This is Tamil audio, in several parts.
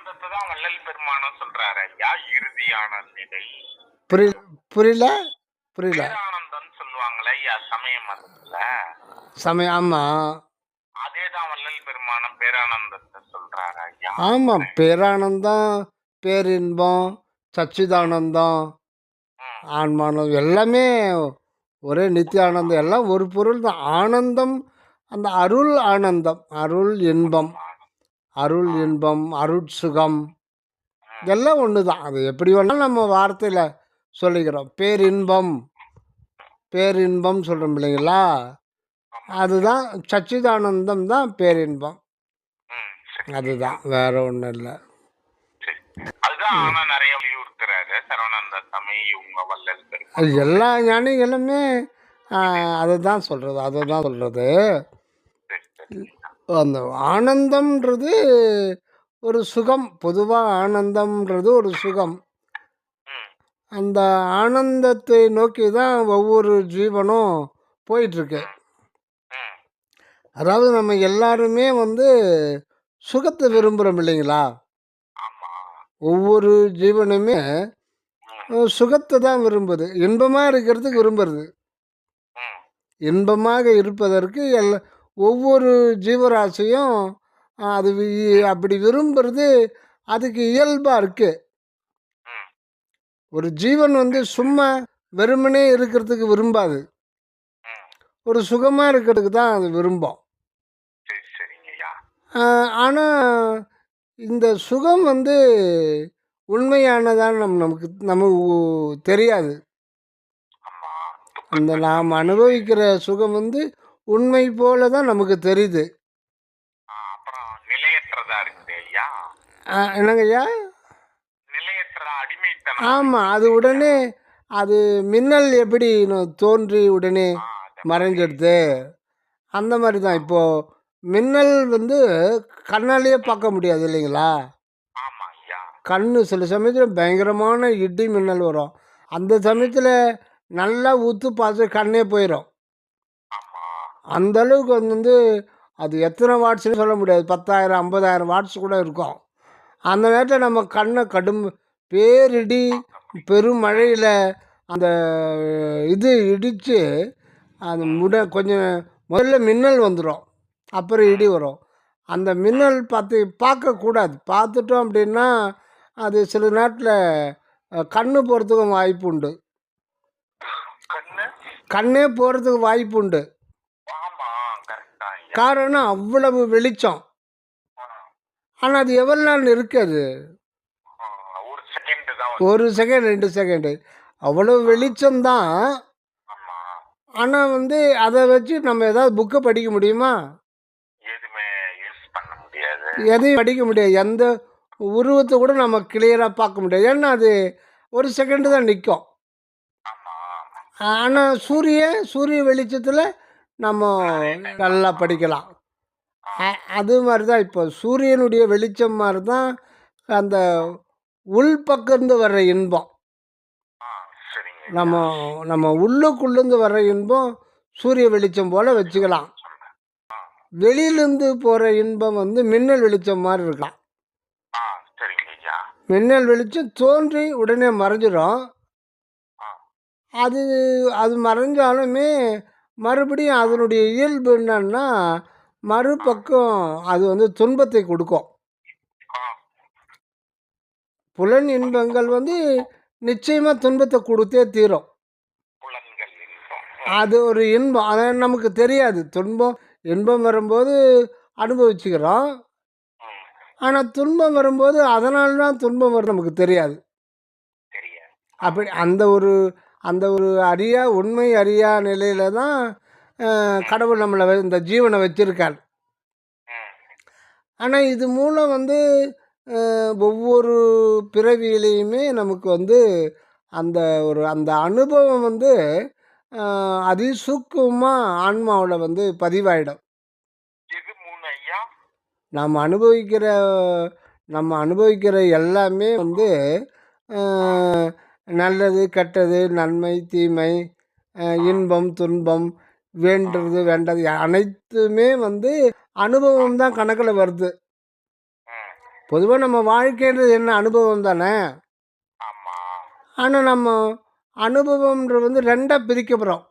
பேரானந்தத்தை தான் வள்ளல் பெருமானும் சொல்றாரு ஐயா. இறுதியான நிலை புரியல புரியல புரியல. பேரானந்தம் சொல்லுவாங்களே ஐயா சமய மதத்துல. சமயம் ஆமாம். அதேதான் வள்ளல் பெருமானும் பேரானந்தத்தை சொல்றாரு ஐயா. ஆமாம், பேரானந்தம், பேரின்பம், சச்சிதானந்தம், ஆன்மானந்தம் எல்லாமே ஒரே நித்தியானந்தம், எல்லாம் ஒரு பொருள் தான். ஆனந்தம் அந்த அருள் ஆனந்தம், அருள் இன்பம், அருள் இன்பம், அருட்சுகம் இதெல்லாம் ஒன்று தான். அது எப்படி வேணாலும் நம்ம வார்த்தையில் சொல்லிக்கிறோம். பேரின்பம் பேரின்பம் சொல்கிறோம் இல்லைங்களா, அதுதான் சச்சிதானந்தம் தான் பேரின்பம். அதுதான், வேற ஒன்றும் இல்லை. அதுதான் நிறைய வலியுறுத்துறாரு சரவணந்த சமய வள்ளல் பெருமான். எல்லா ஞானிகளுமே அதை தான் சொல்கிறது, அதை தான் சொல்கிறது. அந்த ஆனந்தம்ன்றது ஒரு சுகம், பொதுவாக ஆனந்தம்ன்றது ஒரு சுகம். அந்த ஆனந்தத்தை நோக்கி தான் ஒவ்வொரு ஜீவனும் போயிட்டுருக்கு. அதாவது நம்ம எல்லாருமே வந்து சுகத்தை விரும்புகிறோம் இல்லைங்களா. ஒவ்வொரு ஜீவனுமே சுகத்தை தான் விரும்புது, இன்பமாக இருக்கிறதுக்கு விரும்புறது. இன்பமாக இருப்பதற்கு ஒவ்வொரு ஜீவராசியும் அது அப்படி விரும்புறது அதுக்கு இயல்பாக இருக்குது. ஒரு ஜீவன் வந்து சும்மா வெறுமனே இருக்கிறதுக்கு விரும்பாது, ஒரு சுகமாக இருக்கிறதுக்கு தான் அது விரும்பும். ஆனால் இந்த சுகம் வந்து உண்மையானதான் நமக்கு தெரியாது. அந்த நாம் அனுபவிக்கிற சுகம் வந்து உண்மை போல தான் நமக்கு தெரியுது. என்னங்க ஐயா? ஆமாம், அது உடனே அது மின்னல் எப்படி தோன்றி உடனே மறைஞ்சிடுது, அந்த மாதிரி தான். இப்போது மின்னல் வந்து கண்ணாலேயே பார்க்க முடியாது இல்லைங்களா. கண்ணு சில சமயத்தில் பயங்கரமான இடி மின்னல் வரும், அந்த சமயத்தில் நல்லா ஊற்று பார்த்து கண்ணே போயிடும். அந்த அளவுக்கு வந்து அது எத்தனை வாட்ஸ்ன்னு சொல்ல முடியாது, 10,000 50,000 வாட்ஸ் கூட இருக்கும். அந்த நேரத்தில் நம்ம கண்ணை பேரிடி பெருமழையில் அந்த இது இடித்து அந்த கொஞ்சம் முதல்ல மின்னல் வந்துடும், அப்புறம் இடி வரும். அந்த மின்னல் பார்க்கக்கூடாது. பார்த்துட்டோம் அப்படின்னா அது சில நேரத்தில் கண்ணு போகிறதுக்கும் வாய்ப்பு உண்டு, கண்ணே போகிறதுக்கு வாய்ப்பு உண்டு. காரணம் அவ்வளவு வெளிச்சம். ஆனால் அது எவ்வளோ நாள் இருக்காது, ஒரு செகண்ட் 2 செகண்டு, அவ்வளோ வெளிச்சம்தான். ஆனால் வந்து அதை வச்சு நம்ம ஏதாவது புக்கை படிக்க முடியுமா? எதையும் படிக்க முடியாது, எந்த உருவத்தை கூட நம்ம கிளியராக பார்க்க முடியாது. ஏன்னா அது ஒரு செகண்டு தான் நிற்கும். ஆனால் சூரிய வெளிச்சத்தில் நம்ம நல்லா படிக்கலாம். அது மாதிரி தான் இப்போ சூரியனுடைய வெளிச்சம் மாதிரி தான் அந்த உள்பக்கந்து வர்ற இன்பம். நம்ம உள்ளுக்குள்ளேருந்து வர்ற இன்பம் சூரிய வெளிச்சம் போல் வச்சுக்கலாம். வெளியிலேருந்து போகிற இன்பம் வந்து மின்னல் வெளிச்சம் மாதிரி இருக்கலாம். மின்னல் வெளிச்சம் தோன்றி உடனே மறைஞ்சிடும். அது மறைஞ்சாலுமே மறுபடியும் அதனுடைய இயல்பு என்னன்னா மறுபக்கம் அது வந்து துன்பத்தை கொடுக்கும். புலன் இன்பங்கள் வந்து நிச்சயமாக துன்பத்தை கொடுத்தே தீரும். அது ஒரு இன்பம், அதை நமக்கு தெரியாது. இன்பம் வரும்போது அனுபவிச்சுக்கிறோம், ஆனால் துன்பம் வரும்போது அதனால்தான் துன்பம் வரும் நமக்கு தெரியாது. அப்படி அந்த ஒரு உண்மை அறியா நிலையில தான் கடவுள் நம்மளை இந்த ஜீவனை வச்சிருக்கார். ஆனால் இது மூலம் வந்து ஒவ்வொரு பிறவியிலையுமே நமக்கு வந்து அந்த அனுபவம் வந்து அதிசூக்கமாக ஆன்மாவில் வந்து பதிவாயிடும். நம்ம அனுபவிக்கிற எல்லாமே வந்து நல்லது கெட்டது, நன்மை தீமை, இன்பம் துன்பம், வேண்டுறது வேண்டது அனைத்துமே வந்து அனுபவம் தான் கணக்கில் வருது. பொதுவாக நம்ம வாழ்க்கைன்றது என்ன அனுபவம் தானே. ஆமா ஆனால் நம்ம அனுபவம்ன்றது வந்து ரெண்டாக பிரிக்கப்படுறோம்.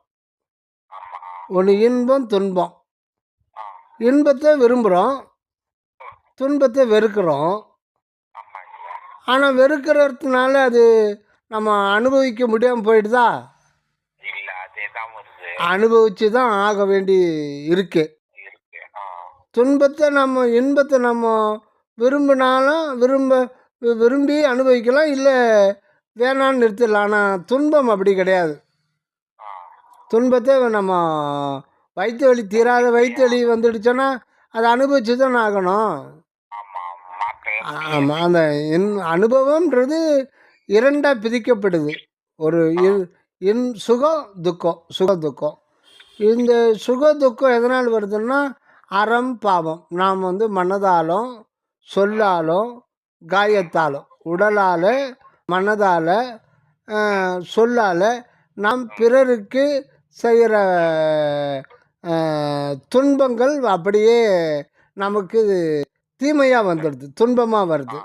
ஆமா ஒன்று இன்பம், துன்பம். ஆ இன்பத்தை விரும்புகிறோம், துன்பத்தை வெறுக்கிறோம். ஆமா ஐயா. ஆனால் வெறுக்கிறதுனால அது நம்ம அனுபவிக்க முடியாமல் போயிடுதா? இல்ல அதேதான் வருது. அனுபவிச்சு தான் ஆக வேண்டி இருக்கு. இருக்கு. இன்பத்தை நம்ம விரும்பினாலும் விரும்பி அனுபவிக்கலாம், இல்லை வேணான்னு நிறுத்திடலாம். ஆனால் துன்பம் அப்படி கிடையாது. ஆ துன்பத்தை நம்ம வயிற்று வலி தீராத வயிற்று வலி வந்துடுச்சோன்னா அதை அனுபவிச்சு தான் ஆகணும். ஆமா மாற்றவே முடியாது. ஆமாம், அந்த அனுபவம்ன்றது இரண்டாக பிரிக்கப்படுது. ஒரு சுகம், துக்கம், சுக துக்கம். இந்த சுக துக்கம் எதனால் வருதுன்னா அறம் பாவம். நாம் வந்து மனதாலும் சொல்லாலும் காயத்தாலும், உடலால் மனதால் சொல்லால் நாம் பிறருக்கு செய்கிற துன்பங்கள் அப்படியே நமக்கு தீமையாக வந்துடுது, துன்பமாக வருது.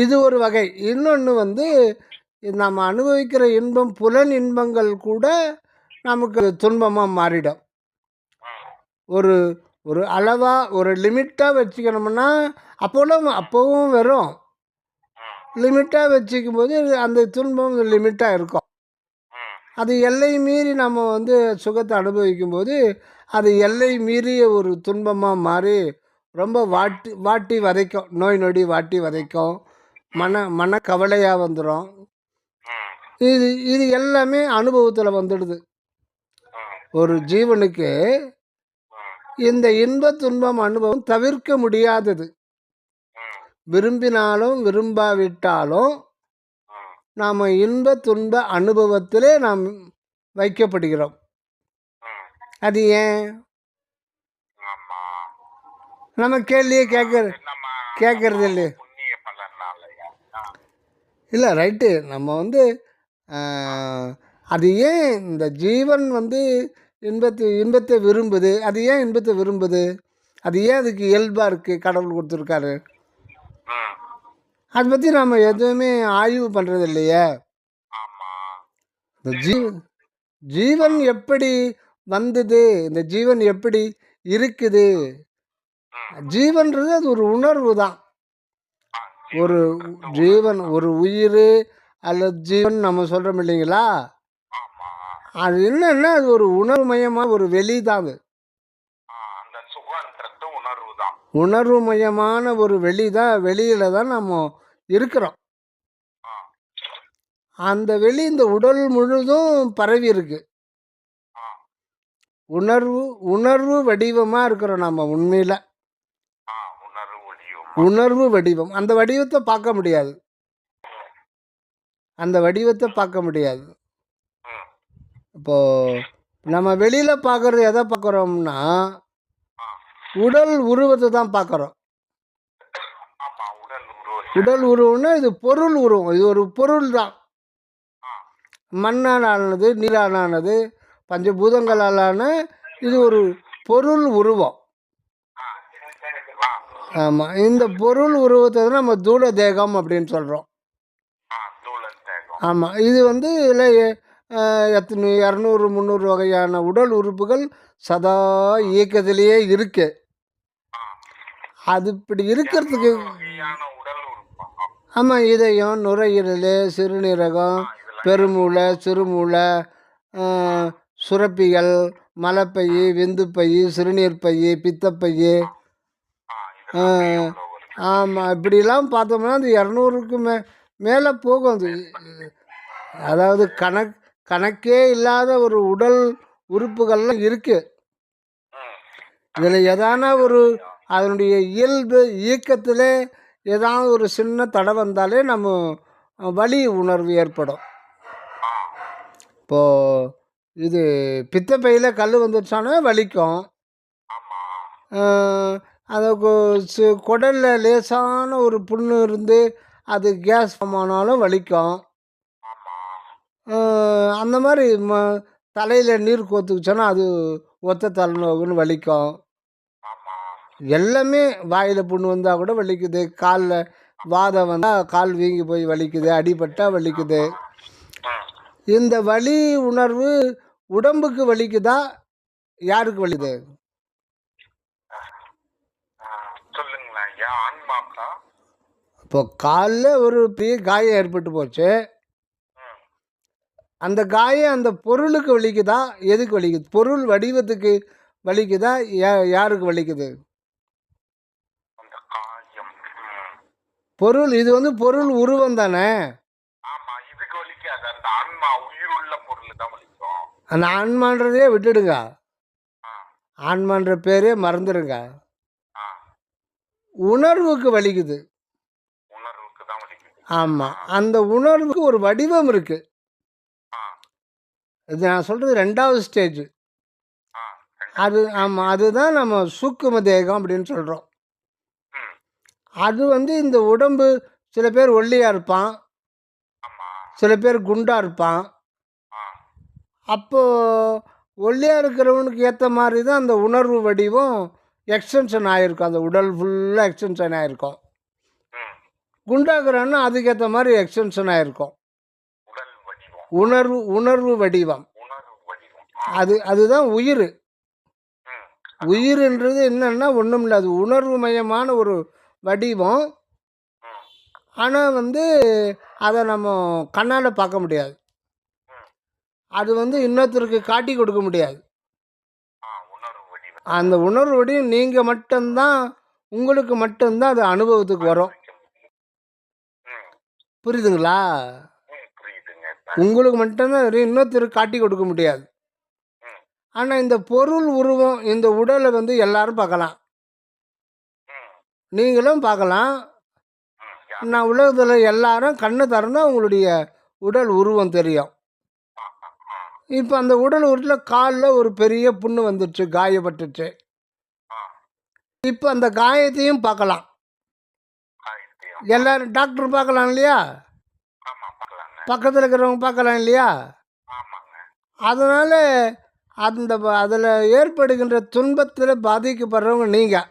இது ஒரு வகை. இன்னொன்று வந்து நம்ம அனுபவிக்கிற இன்பம், புலன் இன்பங்கள் கூட நமக்கு துன்பமாக மாறிடும். ஒரு ஒரு அளவாக ஒரு லிமிட்டாக வச்சுக்கணும்னா அப்போவும் வரும். லிமிட்டாக வச்சுக்கும் போது அந்த துன்பம் லிமிட்டாக இருக்கும். அது எல்லை மீறி நம்ம வந்து சுகத்தை அனுபவிக்கும் போது அது எல்லை மீறிய ஒரு துன்பமாக மாறி ரொம்ப வாட்டி வதைக்கும். நோய் நொடி வாட்டி வதைக்கும். மனக்கவலையாக வந்துடும். இது எல்லாமே அனுபவத்தில் வந்துடுது. ஒரு ஜீவனுக்கு இந்த இன்ப துன்பம் அனுபவம் தவிர்க்க முடியாதது. விரும்பினாலும் விரும்பாவிட்டாலும் நாம் இன்ப துன்ப அனுபவத்திலே நாம் வைக்கப்படுகிறோம். அது ஏன்? நம்ம கேள்வியே கேட்கறது இல்லையே. இல்லை, ரைட்டு. நம்ம வந்து அது ஏன் இந்த ஜீவன் வந்து இன்பத்தை விரும்புது? அது ஏன் இன்பத்தை விரும்புது? அது ஏன் அதுக்கு இயல்பாக இருக்குது, கடவுள் கொடுத்துருக்காரு? அதை பற்றி நாம் எதுவுமே ஆய்வு பண்ணுறது இல்லையே. இந்த ஜீவன் எப்படி வந்தது, இந்த ஜீவன் எப்படி இருக்குது? ஜீவன்றது அது ஒரு உணர்வு தான். ஒரு ஜீவன், ஒரு உயிர் அல்லது ஜீவன் நம்ம சொல்கிறோம் இல்லைங்களா? அது என்னன்னா அது ஒரு உணர்வு மையமாக ஒரு வெளி தான். அது உணர்வு மையமான ஒரு வெளியில தான் நம்ம இருக்கிறோம். அந்த வெளி இந்த உடல் முழுதும் பரவி இருக்கு. உணர்வு வடிவமாக இருக்கிறோம் நம்ம. உண்மையில் உணர்வு வடிவம். அந்த வடிவத்தை பார்க்க முடியாது. இப்போது நம்ம வெளியில் பார்க்குறது எதை பார்க்குறோம்னா உடல் உருவத்தை தான் பார்க்குறோம். உடல் உருவம்னா இது பொருள் உருவம். இது ஒரு பொருள் தான். மண்ணால் ஆனது, நீரால் ஆனது, பஞ்சபூதங்களாலான இது ஒரு பொருள் உருவம். ஆமாம், இந்த பொருள் உருவத்தை தான் நம்ம தூள தேகம் அப்படின்னு சொல்கிறோம். ஆமாம், இது வந்து இதில் எத்தனை 200 300 வகையான உடல் உறுப்புகள் சதா இயக்கத்திலேயே இருக்கு. அது இப்படி இருக்கிறதுக்கு ஆமாம், இதயம், நுரையீரல், சிறுநீரகம், பெருமூளை, சிறுமூளை, சுரப்பிகள், மலைப்பை, விந்துப்பை, சிறுநீர்ப்பை, பித்தப்பை, ஆமாம், இப்படிலாம் பார்த்தோம்னா அது 200க்கு மேலே போகும். அது அதாவது கணக்கே இல்லாத ஒரு உடல் உறுப்புகள்லாம் இருக்குது. இதில் எதான ஒரு அதனுடைய இயல்பு இயக்கத்தில் ஏதாவது ஒரு சின்ன தடை வந்தாலே நம்ம வலி உணர்வு ஏற்படும். இப்போது இது பித்தப்பையில் கல் வந்துடுச்சானே வலிக்கும். அதுக்கு குடலில் லேசான ஒரு புண்ணு இருந்து அது கேஸ் ஃபார்ம் ஆனாலும் வலிக்கும். அந்த மாதிரி தலையில் நீர் கோத்துக்குச்சோன்னா அது ஒத்த தலைநோவுன்னு வலிக்கும். எல்லாமே வாயில் புண்ணு வந்தால் கூட வலிக்குது, காலில் வாதம் வந்தால் கால் வீங்கி போய் வலிக்குது, அடிபட்டால் வலிக்குது. ம். இந்த வலி உணர்வு உடம்புக்கு வலிக்குதா, யாருக்கு வலிக்குது? சொல்லுங்களேன் ஐயா. ஆன்மாக்கா? இப்போ காலில் ஒரு பெரிய காயம் ஏற்பட்டு போச்சு, ம். அந்த காயம் அந்த பொருளுக்கு வலிக்குதா, எதுக்கு வலிக்குது? பொருள் வடிவத்துக்கு வலிக்குதா, யாருக்கு வலிக்குது? அந்த காயம். ம். பொருள் இது வந்து பொருள் உருவம் தானே. ஆமா, இதுக்கு வலிக்காது. அந்த ஆன்மா உயிருள்ள பொருள் தான் வலிக்கும். அந்த ஆன்மான்றதையே விட்டுடுங்க, ஆ, ஆன்மான்ற பேரே மறந்துடுங்க. ஆ. உணர்வுக்கு வலிக்குது. உணர்வுக்கு தான் வலிக்குது. ஆமாம், அந்த உணர்வுக்கு ஒரு வடிவம் இருக்குது. ஆ, இது நான் சொல்கிறது 2வது ஸ்டேஜ். ஆ. அது ஆமாம், அதுதான் நம்ம சூக்கும தேகம் அப்படின்னு சொல்கிறோம். ம். அது வந்து இந்த உடம்பு, சில பேர் ஒல்லியாக இருப்பான், ஆமா. சில பேர் குண்டாக இருப்பான். ஆ. அப்போது ஒல்லியாக இருக்கிறவனுக்கு ஏற்ற மாதிரி தான் அந்த உணர்வு வடிவம் எக்ஸ்டென்ஷன் ஆகிருக்கும், அந்த உடல் ஃபுல்லாக எக்ஸ்டென்ஷன் ஆகிருக்கும். ம். குண்டாக்குறான்னா அதுக்கேற்ற மாதிரி எக்ஸ்டென்ஷன் ஆகிருக்கும். உடல் வடிவம். உணர்வு வடிவம் உணர்வு வடிவம். அதுதான் உயிர். ம். உயிர்ன்றது என்னன்னா ஒன்றும் இல்லை, அது உணர்வு மயமான ஒரு வடிவம். ம். ஆனால் வந்து அதை நம்ம கண்ணால் பார்க்க முடியாது, ம். அது வந்து இன்னொருத்தருக்கு காட்டி கொடுக்க முடியாது. உணர்வு வடிவம். அந்த உணர்வு வடிவம் நீங்கள் மட்டும்தான், உங்களுக்கு மட்டும்தான் அது அனுபவத்துக்கு வரும். ம். புரியுதுங்களா? புரியுதுங்க. உங்களுக்கு மட்டும்தான் அது, இன்னொருத்தருக்கு காட்டி கொடுக்க முடியாது. ம். ஆனால் இந்த பொருள் உருவம், இந்த உடலை வந்து எல்லாரும் பார்க்கலாம், ம். நீங்களும் பார்க்கலாம். ம். நான் உலகத்தில் எல்லாரும் கண்ணை திறந்தா உங்களுடைய உடல் உருவம் தெரியும். இப்போ அந்த உடல் உருட்டில் காலில் ஒரு பெரிய புண்ணு வந்துடுச்சு, காயப்பட்டுச்சு. இப்போ அந்த காயத்தையும் பார்க்கலாம், எல்லாரும் டாக்டர் பார்க்கலாம் இல்லையா, ஆமா, பார்க்கலாங்க. பக்கத்தில் இருக்கிறவங்க பார்க்கலாம் இல்லையா. ஆமாங்க. அதனால் அந்த அதில் ஏற்படுகின்ற துன்பத்தில் பாதிக்கப்படுறவங்க நீங்கள்,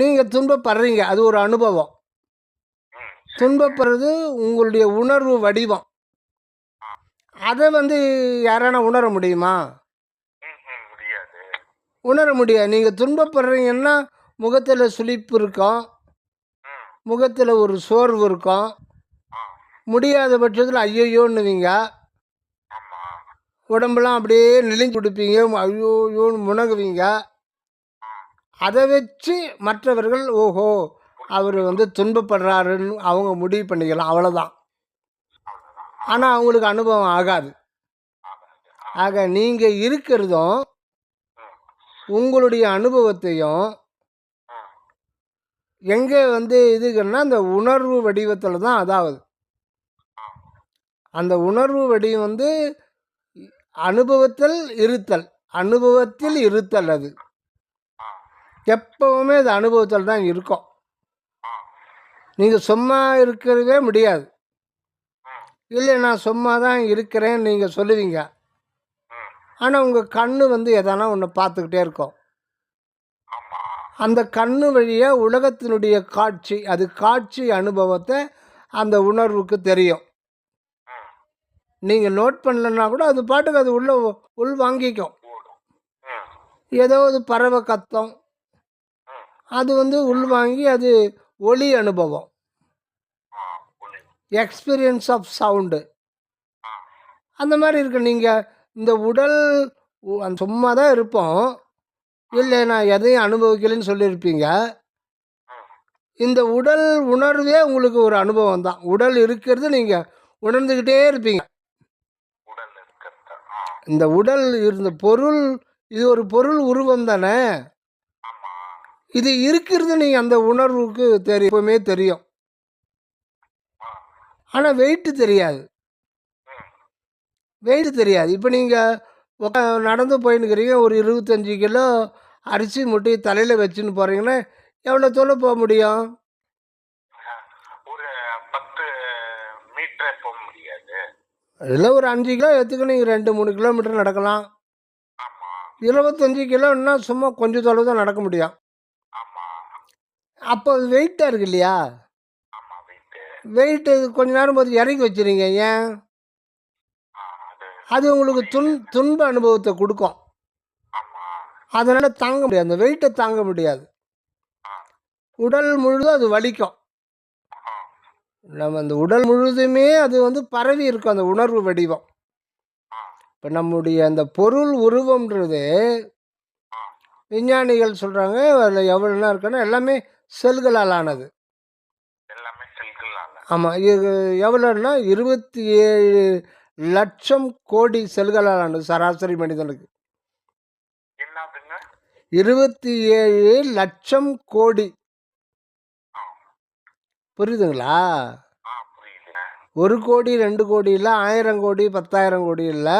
நீங்கள் துன்பப்படுறீங்க, அது ஒரு அனுபவம். ம். துன்பப்படுறது உங்களுடைய உணர்வு வடிவம். அதை வந்து யாரான உணர முடியுமா? முடியாது. உணர முடியாது. நீங்கள் துன்பப்படுறீங்கன்னா முகத்தில் சுளிப்பு இருக்கும், ம். முகத்தில் ஒரு சோர்வு இருக்கும், முடியாத பட்சத்தில் ஐயோயோன்னுவீங்க, ஆமா. உடம்பெல்லாம் அப்படியே நெளிஞ்சு கொடுப்பீங்க, ஐயோயோன்னு முனகுவீங்க. அதை வச்சு மற்றவர்கள் ஓஹோ அவர் வந்து துன்பப்படுறாருன்னு அவங்க முடிவு பண்ணிக்கலாம், அவ்வளோதான். ஆனால் அவங்களுக்கு அனுபவம் ஆகாது. ஆக நீங்கள் இருக்கிறதும் உங்களுடைய அனுபவத்தையும் எங்கே வந்து இதுக்குன்னா அந்த உணர்வு வடிவத்தில் தான். அதாவது அந்த உணர்வு வடிவம் வந்து அனுபவத்தில் இருத்தல், அனுபவத்தில் இருத்தல். அது எப்பவுமே அது அனுபவத்தில் தான் இருக்கும். நீங்கள் சும்மா இருக்கிறதே முடியாது. இல்லை நான் சும்மா தான் இருக்கிறேன்னு நீங்கள் சொல்லுவீங்க, ஆனால் உங்கள் கண்ணு வந்து எதனா ஒன்று பார்த்துக்கிட்டே இருக்கும். அந்த கண்ணு வழியாக உலகத்தினுடைய காட்சி, அது காட்சி அனுபவத்தை அந்த உணர்வுக்கு தெரியும். நீங்கள் நோட் பண்ணலன்னா கூட அது பாட்டுக்கு அது உள் வாங்கிக்கும். ஏதோ ஒரு பறவை கத்தம், அது வந்து உள்வாங்கி அது ஒலி அனுபவம், எக்ஸ்பீரியன்ஸ் ஆஃப் சவுண்டு, அந்த மாதிரி இருக்கு. நீங்கள் இந்த உடல் சும்மா தான் இருப்போம், இல்லை நான் எதையும் அனுபவிக்கலைன்னு சொல்லியிருப்பீங்க. இந்த உடல் உணர்வே உங்களுக்கு ஒரு அனுபவம் தான். உடல் இருக்கிறது நீங்கள் உணர்ந்துக்கிட்டே இருப்பீங்க. இந்த உடல் இருந்த பொருள், இது ஒரு பொருள் உருவம் தானே, இது இருக்கிறது நீங்கள் அந்த உணர்வுக்கு எப்பவுமே தெரியும். ஆனால் வெயிட்டு தெரியாது, வெயிட்டு தெரியாது. இப்போ நீங்கள் நடந்து போயின்னுக்கிறீங்க, ஒரு 25 கிலோ அரிசி மூட்டை தலையில் வச்சுன்னு போகிறீங்கன்னா எவ்வளோ தூரம் போக முடியும்? ஒரு 10 மீட்டர் போக முடியாது. இல்லை ஒரு 5 கிலோ எடுத்துக்க நீங்கள் 2-3 கிலோமீட்டர் நடக்கலாம். 25 கிலோன்னா சும்மா கொஞ்சம் தொலைவு தான் நடக்க முடியும். ஆமா அப்போ அது வெயிட்டாக இருக்கு இல்லையா? ஆமா வெயிட்டு வெயிட்டு கொஞ்ச நேரம் போது இறக்கி வச்சிருங்க. ஏன்? அது அது உங்களுக்கு துன்ப அனுபவத்தை கொடுக்கும். ஆமா அதனால் தாங்க முடியாது. அந்த வெயிட்டை தாங்க முடியாது. ஆ உடல் முழுதும் அது வலிக்கும். ஆ நம்ம அந்த உடல் முழுதுமே அது வந்து பரவி இருக்கும் அந்த உணர்வு வடிவம். ஆ இப்போ நம்முடைய அந்த பொருள் உருவம்ன்றது ஆ விஞ்ஞானிகள் சொல்கிறாங்க அதில் எவ்வளோனா இருக்குன்னா எல்லாமே செல்களால் ஆனது. எல்லாமே செல்களால. ஆமாம். இது எவ்வளோன்னா 27,00,000 கோடி செல்களால் ஆனது சராசரி மனிதனுக்கு. என்னதுங்க? 27,00,000 கோடி. ஆ புரியுதுங்களா? புரியுதுங்க. 1 கோடி 2 கோடி இல்லை, 1000 கோடி 10,000 கோடி இல்லை,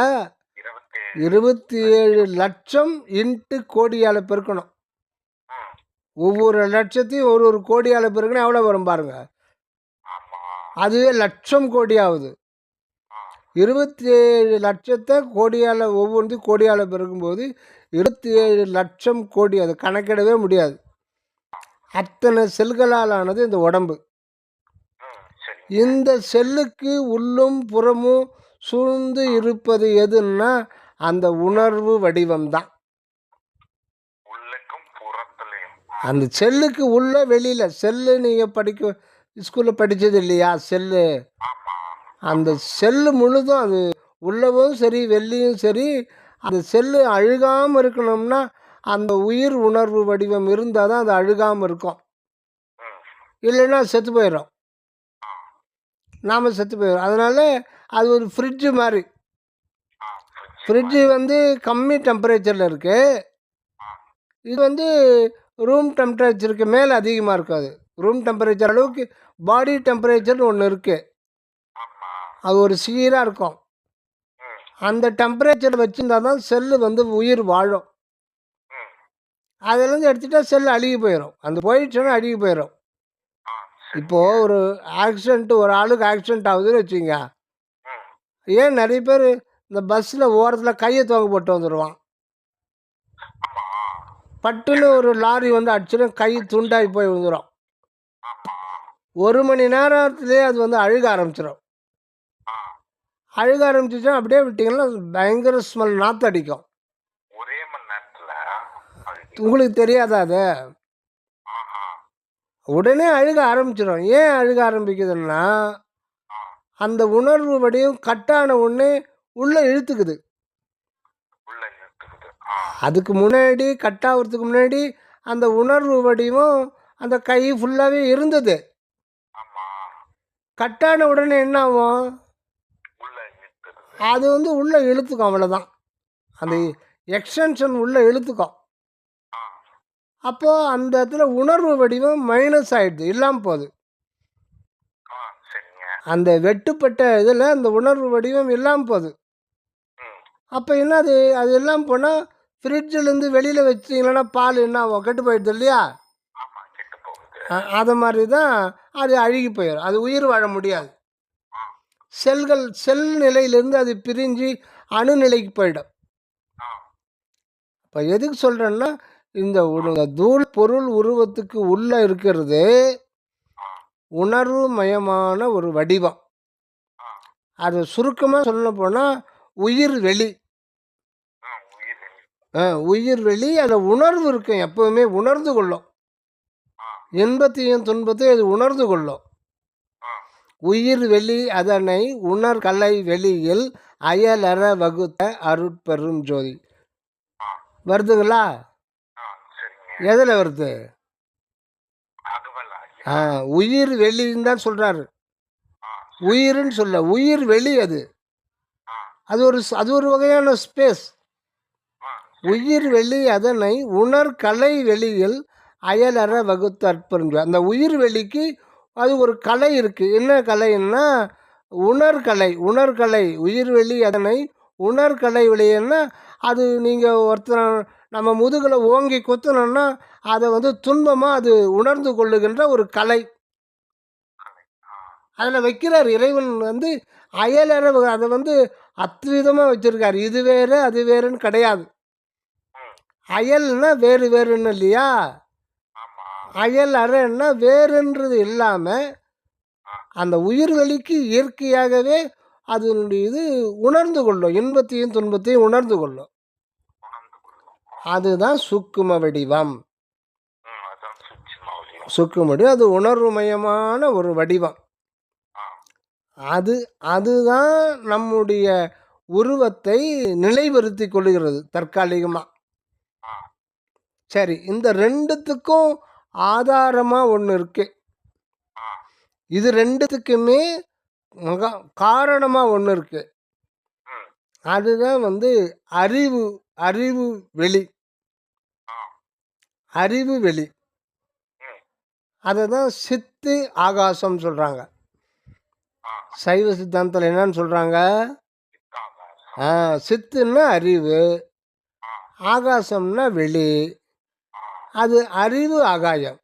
27 27,00,000 இன்ட்டு கோடியால் பெருக்கணும். ம் ஒவ்வொரு லட்சத்தையும் ஒரு கோடியால் பெருக்கணும் எவ்வளோ வரும் பாருங்க. ஆமா அதுவே லட்சம் கோடி ஆகுது. ஆ 27,00,000 கோடியால் ஒவ்வொன்றையும் கோடியால் பெருக்கும்போது 27,00,000 கோடி. அது கணக்கிடவே முடியாது. அத்தனை செல்களால் ஆனது இந்த உடம்பு. சரி இந்த செல்லுக்கு உள்ளும் புறமும் சூழ்ந்து இருப்பது எதுன்னா அந்த உணர்வு வடிவம்தான். உள்ளுக்கும் புறத்துலயும். அந்த செல்லுக்கு உள்ள வெளியில் செல்லு நீங்கள் ஸ்கூலில் படித்தது இல்லையா? செல்லு ஆமா அந்த செல்லு முழுதும் அது உள்ளவும் சரி வெள்ளியும் சரி அந்த செல்லு அழுகாமல் இருக்கணும்னா அந்த உயிர் உணர்வு வடிவம் இருந்தால் தான் அது அழுகாமல் இருக்கும். ம் இல்லைன்னா செத்து போயிடும். ஆ நாம் செத்து போயிடும். அதனால் அது ஒரு ஃப்ரிட்ஜு மாதிரி. ஃப்ரிட்ஜு வந்து கம்மி டெம்பரேச்சரில் இருக்குது. ஆ இது வந்து ரூம் டெம்பரேச்சருக்கு மேலே அதிகமாக இருக்காது. ரூம் டெம்பரேச்சர் அளவுக்கு பாடி டெம்பரேச்சர்னு ஒன்று இருக்குது. ஆமா அது ஒரு சீராக இருக்கும். ம் அந்த டெம்பரேச்சர் வச்சுருந்தா தான் செல்லு வந்து உயிர் வாழும். ம் அதிலேருந்து எடுத்துட்டா செல் அழுகி போயிடும். அந்த போயிடுச்சுன்னா அழுகி போயிடும். ஆ சரி இப்போது ஒரு ஆக்சிடென்ட்டு ஒரு ஆளுக்கு ஆக்சிடென்ட் ஆகுதுன்னு வச்சுங்க. ம் ஏன் நிறைய பேர் இந்த பஸ்ஸில் ஓரத்தில் கையை தொங்க போட்டு வந்துடுவான். ஆமா பட்டுன்னு ஒரு லாரி வந்து அடிச்சுன்னா கை துண்டாகி போய் விழுந்துடும். ஆமா 1 மணி நேரத்துலேயே அது வந்து அழுக ஆரம்பிச்சிடும். ஆ அழுக ஆரம்பிச்சிச்சுன்னா அப்படியே விட்டிங்கன்னா பயங்கர ஸ்மெல் நாற்று அடிக்கும். ஒரே மணி நேரத்துல அது உங்களுக்கு தெரியாதா அது? ஆஹா உடனே அழுக ஆரம்பிச்சிடும். ஏன் அழுக ஆரம்பிக்குதுன்னா ஆ அந்த உணர்வு வடிவம் கட்டான உடனே உள்ளே இழுத்துக்குது. உள்ள இழுத்துக்குது. ஆ அதுக்கு முன்னாடி கட்டாகிறதுக்கு முன்னாடி அந்த உணர்வு வடிவம் அந்த கை ஃபுல்லாகவே இருந்தது. ஆமா கட்டான உடனே என்ன ஆகும்? உள்ள இழுத்துக்குது. அது வந்து உள்ளே இழுத்துக்கும். அவ்வளோதான். அந்த எக்ஸ்டென்ஷன் உள்ளே இழுத்துக்கும். ஆ அப்போது அந்த இடத்துல உணர்வு வடிவம் மைனஸ் ஆகிடுது, இல்லாமல் போகுது. ஆ சரிங்க. அந்த வெட்டுப்பட்ட இதில் அந்த உணர்வு வடிவம் இல்லாமல் போகுது. ம் அப்போ என்னது அது இல்லாமல் போனால் ஃப்ரிட்ஜிலேருந்து வெளியில் வச்சிட்டிங்கன்னா பால் என்ன ஆகும்? கெட்டு போயிடுது இல்லையா? ஆமா கெட்டு போகுது. அது மாதிரி தான் அது அழுகி போயிடும். அது உயிர் வாழ முடியாது. ஆ செல் நிலையிலேருந்து அது பிரிஞ்சு அணுநிலைக்கு போயிடும். ஆ இப்போ எதுக்கு சொல்கிறேன்னா இந்த தூள் பொருள் உருவத்துக்கு உள்ளே இருக்கிறது ஆ உணர்வு மயமான ஒரு வடிவம். ஆ அது சுருக்கமாக சொல்ல போனால் உயிர் வெளி. உயிர் உயிர் வெளி அதில் உணர்வு இருக்கும். எப்போவுமே உணர்ந்து கொள்ளும். ஆ இன்பத்தையும் துன்பத்தையும் அது உணர்ந்து கொள்ளும். ஆ உயிர் வெளி அதனை உணர்கலை வெளியில் அயலற வகுத்த அருட்பெரும் ஜோதி. ஆ வருதுங்களா? ஆ சரிங்க. எதில் வருது? அகவல் ஆ உயிர் வெளின்னு தான் சொல்கிறாரு. ஆ உயிர்ன்னு சொல்ல உயிர் வெளி அது. ஆ அது ஒரு வகையான ஸ்பேஸ். ஆ உயிர் வெளி அதனை உணர்கலை வெளியில் அயலற வகுத்த அற்பெரும் ஜோதி. அந்த உயிர் வெளிக்கு அது ஒரு கலை இருக்குது. என்ன கலைன்னா உணர்கலை. உயிர் வெளி அதனை உணர்கலை வெளியன்னா அது நீங்கள் ஒருத்தர் நம்ம முதுகில் ஓங்கி குத்தணும்னா அதை வந்து துன்பமாக அது உணர்ந்து கொள்ளுகின்ற ஒரு கலை. அதில் வைக்கிறார் இறைவன் வந்து அயலற அதை வந்து அத்விதமாக வச்சுருக்கார். இது வேறு அது வேறுன்னு கிடையாது. அயல்னா வேறு வேறுன்னு இல்லையா, ஆமா. அயல் அறைன்னா வேறுன்றது இல்லாமல் அந்த உயிர்வெளிக்கு இயற்கையாகவே அதனுடைய இது உணர்ந்து கொள்ளும், இன்பத்தையும் துன்பத்தையும் உணர்ந்து கொள்ளும். உணர்ந்து கொள்ளும். அதுதான் சூக்கும வடிவம். அதான் சூட்சும வடிவம். சூக்கும வடிவம் அது உணர்வுமயமான ஒரு வடிவம். ஆ, அதுதான் நம்முடைய உருவத்தை நிலைவருத்தி கொள்கிறது தற்காலிகமாக. ஆ, சரி, இந்த ரெண்டுத்துக்கும் ஆதாரமாக ஒன்று இருக்கு. ஆ, இது ரெண்டுத்துக்குமே மகா காரணமாக ஒன்று இருக்கு. ம், அதுதான் வந்து அறிவு அறிவு வெளி. ஆ, அறிவு வெளி ம், அதை தான் சித்து ஆகாசம் சொல்கிறாங்க. ஆ, சைவ சித்தாந்தத்தில் என்னன்னு சொல்கிறாங்க, சித்தாகாசம். சித்துன்னா அறிவு, ஆ, ஆகாசம்னா வெளி. ஆ, அது அறிவு ஆகாயம்.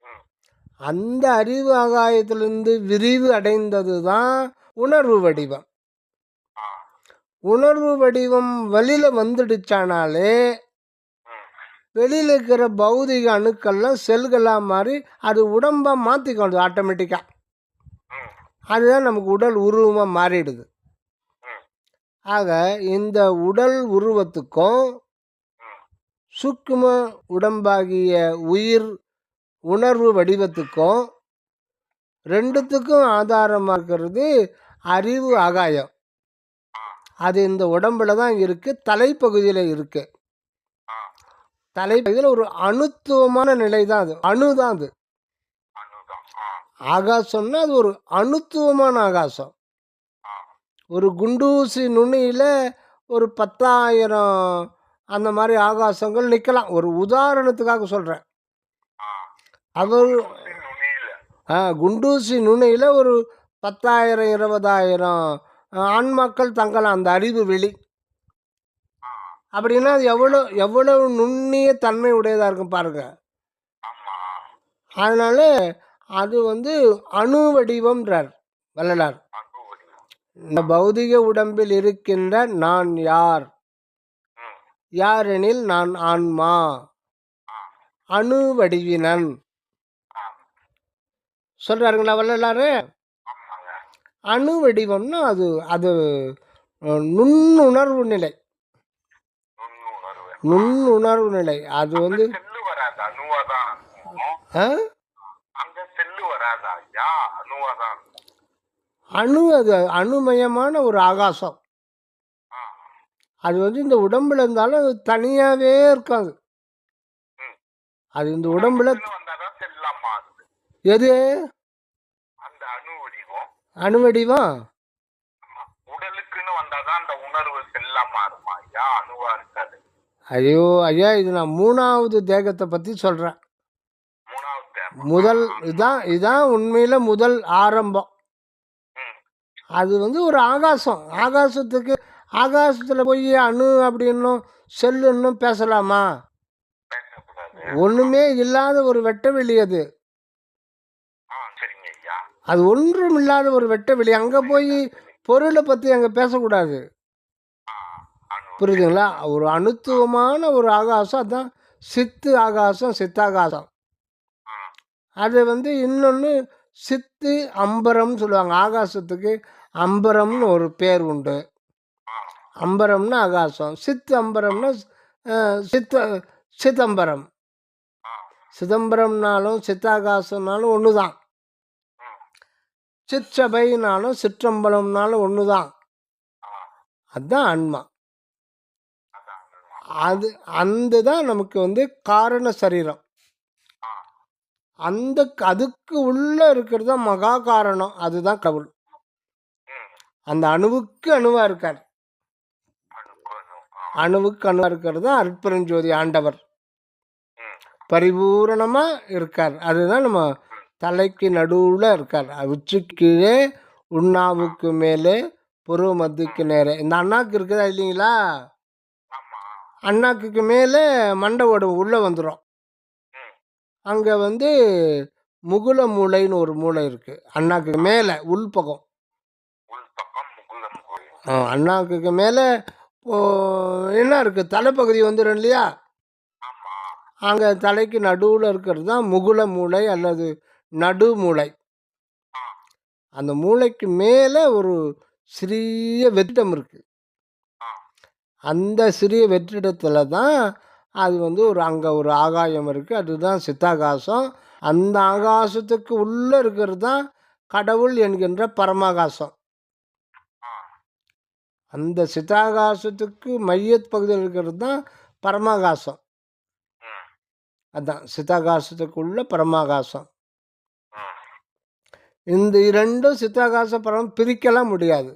ம், அந்த அறிவு ஆகாயத்திலிருந்து விரிவு அடைந்தது தான் உணர்வு வடிவம். ஆ, உணர்வு வடிவம் வெளியில் வந்துடுச்சானாலே ம், வெளியில் இருக்கிற பௌதிக அணுக்கள்லாம் செல்களாக மாறி அது உடம்பாக மாற்றிக்கொள்ளுது ஆட்டோமேட்டிக்காக. ம், அதுதான் நமக்கு உடல் உருவமாக மாறிடுது. ம், ஆக இந்த உடல் உருவத்துக்கும் ம், சூக்கும உடம்பாகிய உயிர் உணர்வு வடிவத்துக்கும் ரெண்டுத்துக்கும் ஆதாரமாக இருக்கிறது அறிவு ஆகாயம். ஆ, அது இந்த உடம்புல தான் இருக்குது, தலைப்பகுதியில் இருக்குது. ஆ, தலைப்பகுதியில் ஒரு அணுத்துவமான நிலை தான் அது, அணு தான் அது. அனுதான். ஆ, ஆகாசம்னா அது ஒரு அணுத்துவமான ஆகாசம். ஆ, ஒரு குண்டூசி நுனியில் ஒரு 10,000 அந்த மாதிரி ஆகாசங்கள் நிற்கலாம். ஒரு உதாரணத்துக்காக சொல்கிறேன். ஆ. அவர் குண்டூசி நுனியில. குண்டூசி நுனியில் ஒரு 10,000 20,000 ஆன்மாக்கள் தங்கலாம் அந்த அறிவு வெளி. ஆ, அப்படின்னா அது எவ்வளவு நுண்ணிய தன்மை உடையதாக இருக்கும் பாருங்க. ஆமா. அதனால அது வந்து அணு வடிவம்ன்றார் வள்ளலார். அணு வடிவம். இந்த பௌதிக உடம்பில் இருக்கின்ற நான் யார், ம், யாரெனில் நான் ஆன்மா, ஆ, அணு வடிவினன் ஆ, சொல்றாருங்களா வள்ளலாரு. ஆமாங்க. அணு வடிவம்னா அது அது நுண்ணுணர்வு நிலை. நுண்ணுணர்வு. நுண்ணுணர்வு நிலை அது அங்க வந்து செல்லு வராது, அணுவாதான் இருக்கும். ஆ? அங்க செல்லு வராதா ஐயா? அணுவாதான் இருக்கும். அணு அது அணுமயமான ஒரு ஆகாசம். ஆ, அது வந்து இந்த உடம்புல இருந்தாலும் அது தனியாகவே இருக்காது. ம். அது இந்த உடம்புல உடம்புக்குன்னு வந்தாதான் செல்லா மாறுது. எது அந்த அணு வடிவம். அணு வடிவம். ஆமா. உடலுக்குன்னு வந்தாதான் அந்த உணர்வு செல்லா மாறுமா ஐயா? அணுவா இருக்காது. ஐயோ ஐயா, இது நான் 3வது தேகத்தை பற்றி சொல்கிறேன். மூணாவது தேவை. முதல் இதான் உண்மையில் முதல் ஆரம்பம். ம், அது வந்து ஒரு ஆகாசம். ஆகாசத்தில் போய் அணு அப்படின்னும் செல்லுன்னும் பேசலாமா? பேசக்கூடாது. ஒன்றுமே இல்லாத ஒரு வெட்டவெளி அது. சரிங்க ஐயா. அது ஒன்றும் இல்லாத ஒரு வெட்டவெளி. அங்கே போய் பொருளை பற்றி அங்கே பேசக்கூடாது. ஆ, அணு. புரியுதுங்களா? ஒரு அணுத்துவமான ஒரு ஆகாசம், அதான் சித்து ஆகாசம், சித்தாகாசம். ஆ, அது வந்து இன்னொன்று சித்து அம்பரம்னு சொல்லுவாங்க. ஆகாசத்துக்கு அம்பரம்னு ஒரு பேர் உண்டு. ஆ, அம்பரம்னா ஆகாசம், சித்து அம்பரம்னா சித்த சிதம்பரம். ஆ, சிதம்பரம்னாலும் சித்தாகாசம்னாலும் ஒன்று தான். ம், சிற்றபைனாலும் சிற்றம்பலம்னாலும் ஒன்று தான். ஆ, அதுதான் ஆன்மா. அதான். அது அந்த தான் நமக்கு வந்து காரண சரீரம். ஆ, அதுக்கு உள்ளே இருக்கிறது தான் மகா காரணம். அதுதான் கடவுள். ம், அந்த அணுவுக்கு அணுவாக இருக்கார். அணுக்கு அணு. ஆ, அணுவுக்கு அணுவாக இருக்கிறது தான் அருட்பெருஞ்சோதி ஆண்டவர். ம், பரிபூரணமாக இருக்கார். அதுதான் நம்ம தலைக்கு நடுவில் இருக்கார். உச்சிக்கு கீழே, உண்ணாவுக்கு மேலே, புருவ மத்திக்கு நேரே. இந்த அண்ணாக்கு இருக்குதா இல்லைங்களா? ஆமா. அண்ணாக்குக்கு மேலே மண்டை ஓடும் உள்ளே வந்துடும். ம், அங்கே வந்து முகுல மூளைன்னு ஒரு மூளை இருக்குது. அண்ணாக்குக்கு மேலே உள்பக்கம். உள்பக்கம் முகுலம் கோயில். அண்ணாக்குக்கு மேலே என்ன இருக்குது, தலைப்பகுதி வந்துடும் இல்லையா? அங்கே தலைக்கு நடுவில் இருக்கிறது தான் முகுல மூளை அல்லது நடு மூளை. ஆ, அந்த மூளைக்கு மேலே ஒரு சிறிய வெற்றிடம் இருக்குது. ஆ, அந்த சிறிய வெற்றிடத்தில் தான் அது வந்து அங்கே ஒரு ஆகாயம் இருக்குது. அதுதான் சித்தாகாசம். அந்த ஆகாசத்துக்கு உள்ளே இருக்கிறது தான் கடவுள் என்கின்ற பரமாகாசம். ஆ, அந்த சித்தாகாசத்துக்கு மையத் பகுதியில் இருக்கிறது தான் பரமாகாசம். ம், அதான் சித்தாகாசத்துக்குள்ள பரமாகாசம். ம், இந்த இரண்டும் சித்தாகாச பரம் பிரிக்கலாம் முடியாது.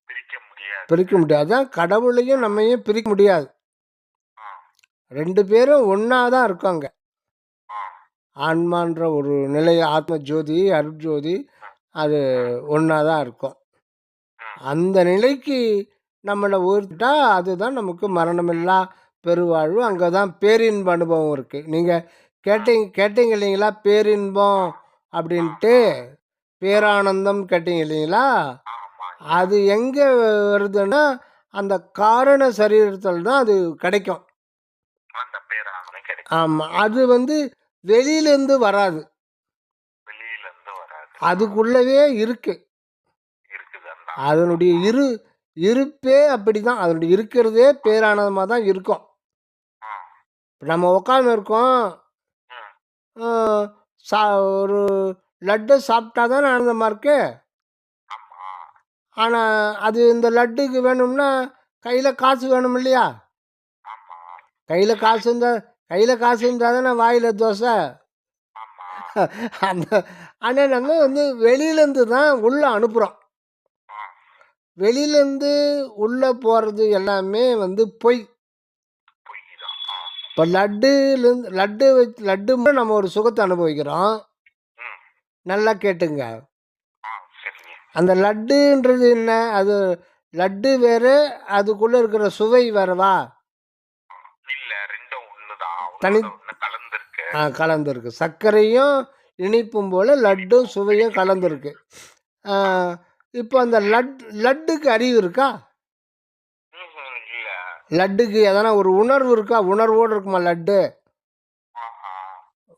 பிரிக்க முடியாது. பிரிக்க முடியாது. அதான் கடவுளையும் நம்மையும் பிரிக்க முடியாது. ஆ, ரெண்டு பேரும் ஒன்றா தான் இருக்காங்க. ஆ, ஆன்மான்ற ஒரு நிலை, ஆத்ம ஜோதி, அருட்ஜோதி, அது ஒன்றா தான் இருக்கும். அந்த நிலைக்கு நம்மளை உயர்த்திட்டா அதுதான் நமக்கு மரணமில்லா பெருவாழ்வு. அங்கே தான் பேரின்ப அனுபவம் இருக்குது. நீங்கள் கேட்டீங்க இல்லைங்களா, பேரின்பம் அப்படின்ட்டு, பேரானந்தம் கேட்டீங்க இல்லைங்களா, ஆமா. அது எங்கே வருதுன்னா அந்த காரண சரீரத்தில் தான் அது கிடைக்கும். அந்த பேரானந்தம் கிடைக்கும். ஆமாம், அது வந்து வெளியிலேருந்து வராது, வெளியில இருந்து வராது. அதுக்குள்ளவே இருக்கு. இருக்குது அந்த. அதனுடைய இருப்பே அப்படி தான். அதனுடைய இருக்கிறதே பேரானந்தமாக தான் இருக்கும். ஆ, இப்ப நம்ம உட்காந்து இருக்கோம், ம், ஒரு லட்டு சாப்பிட்டா தானே ஆனந்தமாக இருக்கு. ஆமா. ஆனால் அது இந்த லட்டுக்கு வேணும்னா கையில் காசு வேணும் இல்லையா? ஆமா, கையில் காசு இருந்தால் தானே வாயில் தோசை. ஆமா. அந்த ஆனால் நம்ம வந்து வெளியிலேருந்து தான் உள்ளே அனுப்புகிறோம். ஆ, வெளியிலேருந்து உள்ளே போகிறது எல்லாமே வந்து பொய். பொய்தான். ஆ, இப்போ லட்டு மூலம் நம்ம ஒரு சுகத்தை அனுபவிக்கிறோம். ம், நல்லா கேட்டுங்க. ஆ, சரிங்க. அந்த லட்டுன்றது என்ன? அது லட்டு வேறு, அதுக்குள்ளே இருக்கிற சுவை வேறவா? இல்ல, ரெண்டும் ஒண்ணுதான். தனி ஒண்ணு கலந்துருக்கு. கலந்துருக்கு. சர்க்கரையும் இனிப்பும் போல் லட்டும் சுவையும் கலந்துருக்கு. இப்போ அந்த லட்டுக்கு அறிவு இருக்கா? இல்ல. லட்டுக்கு எதனா ஒரு உணர்வு இருக்கா? உணர்வோடு இருக்குமா லட்டு? ஆஹா,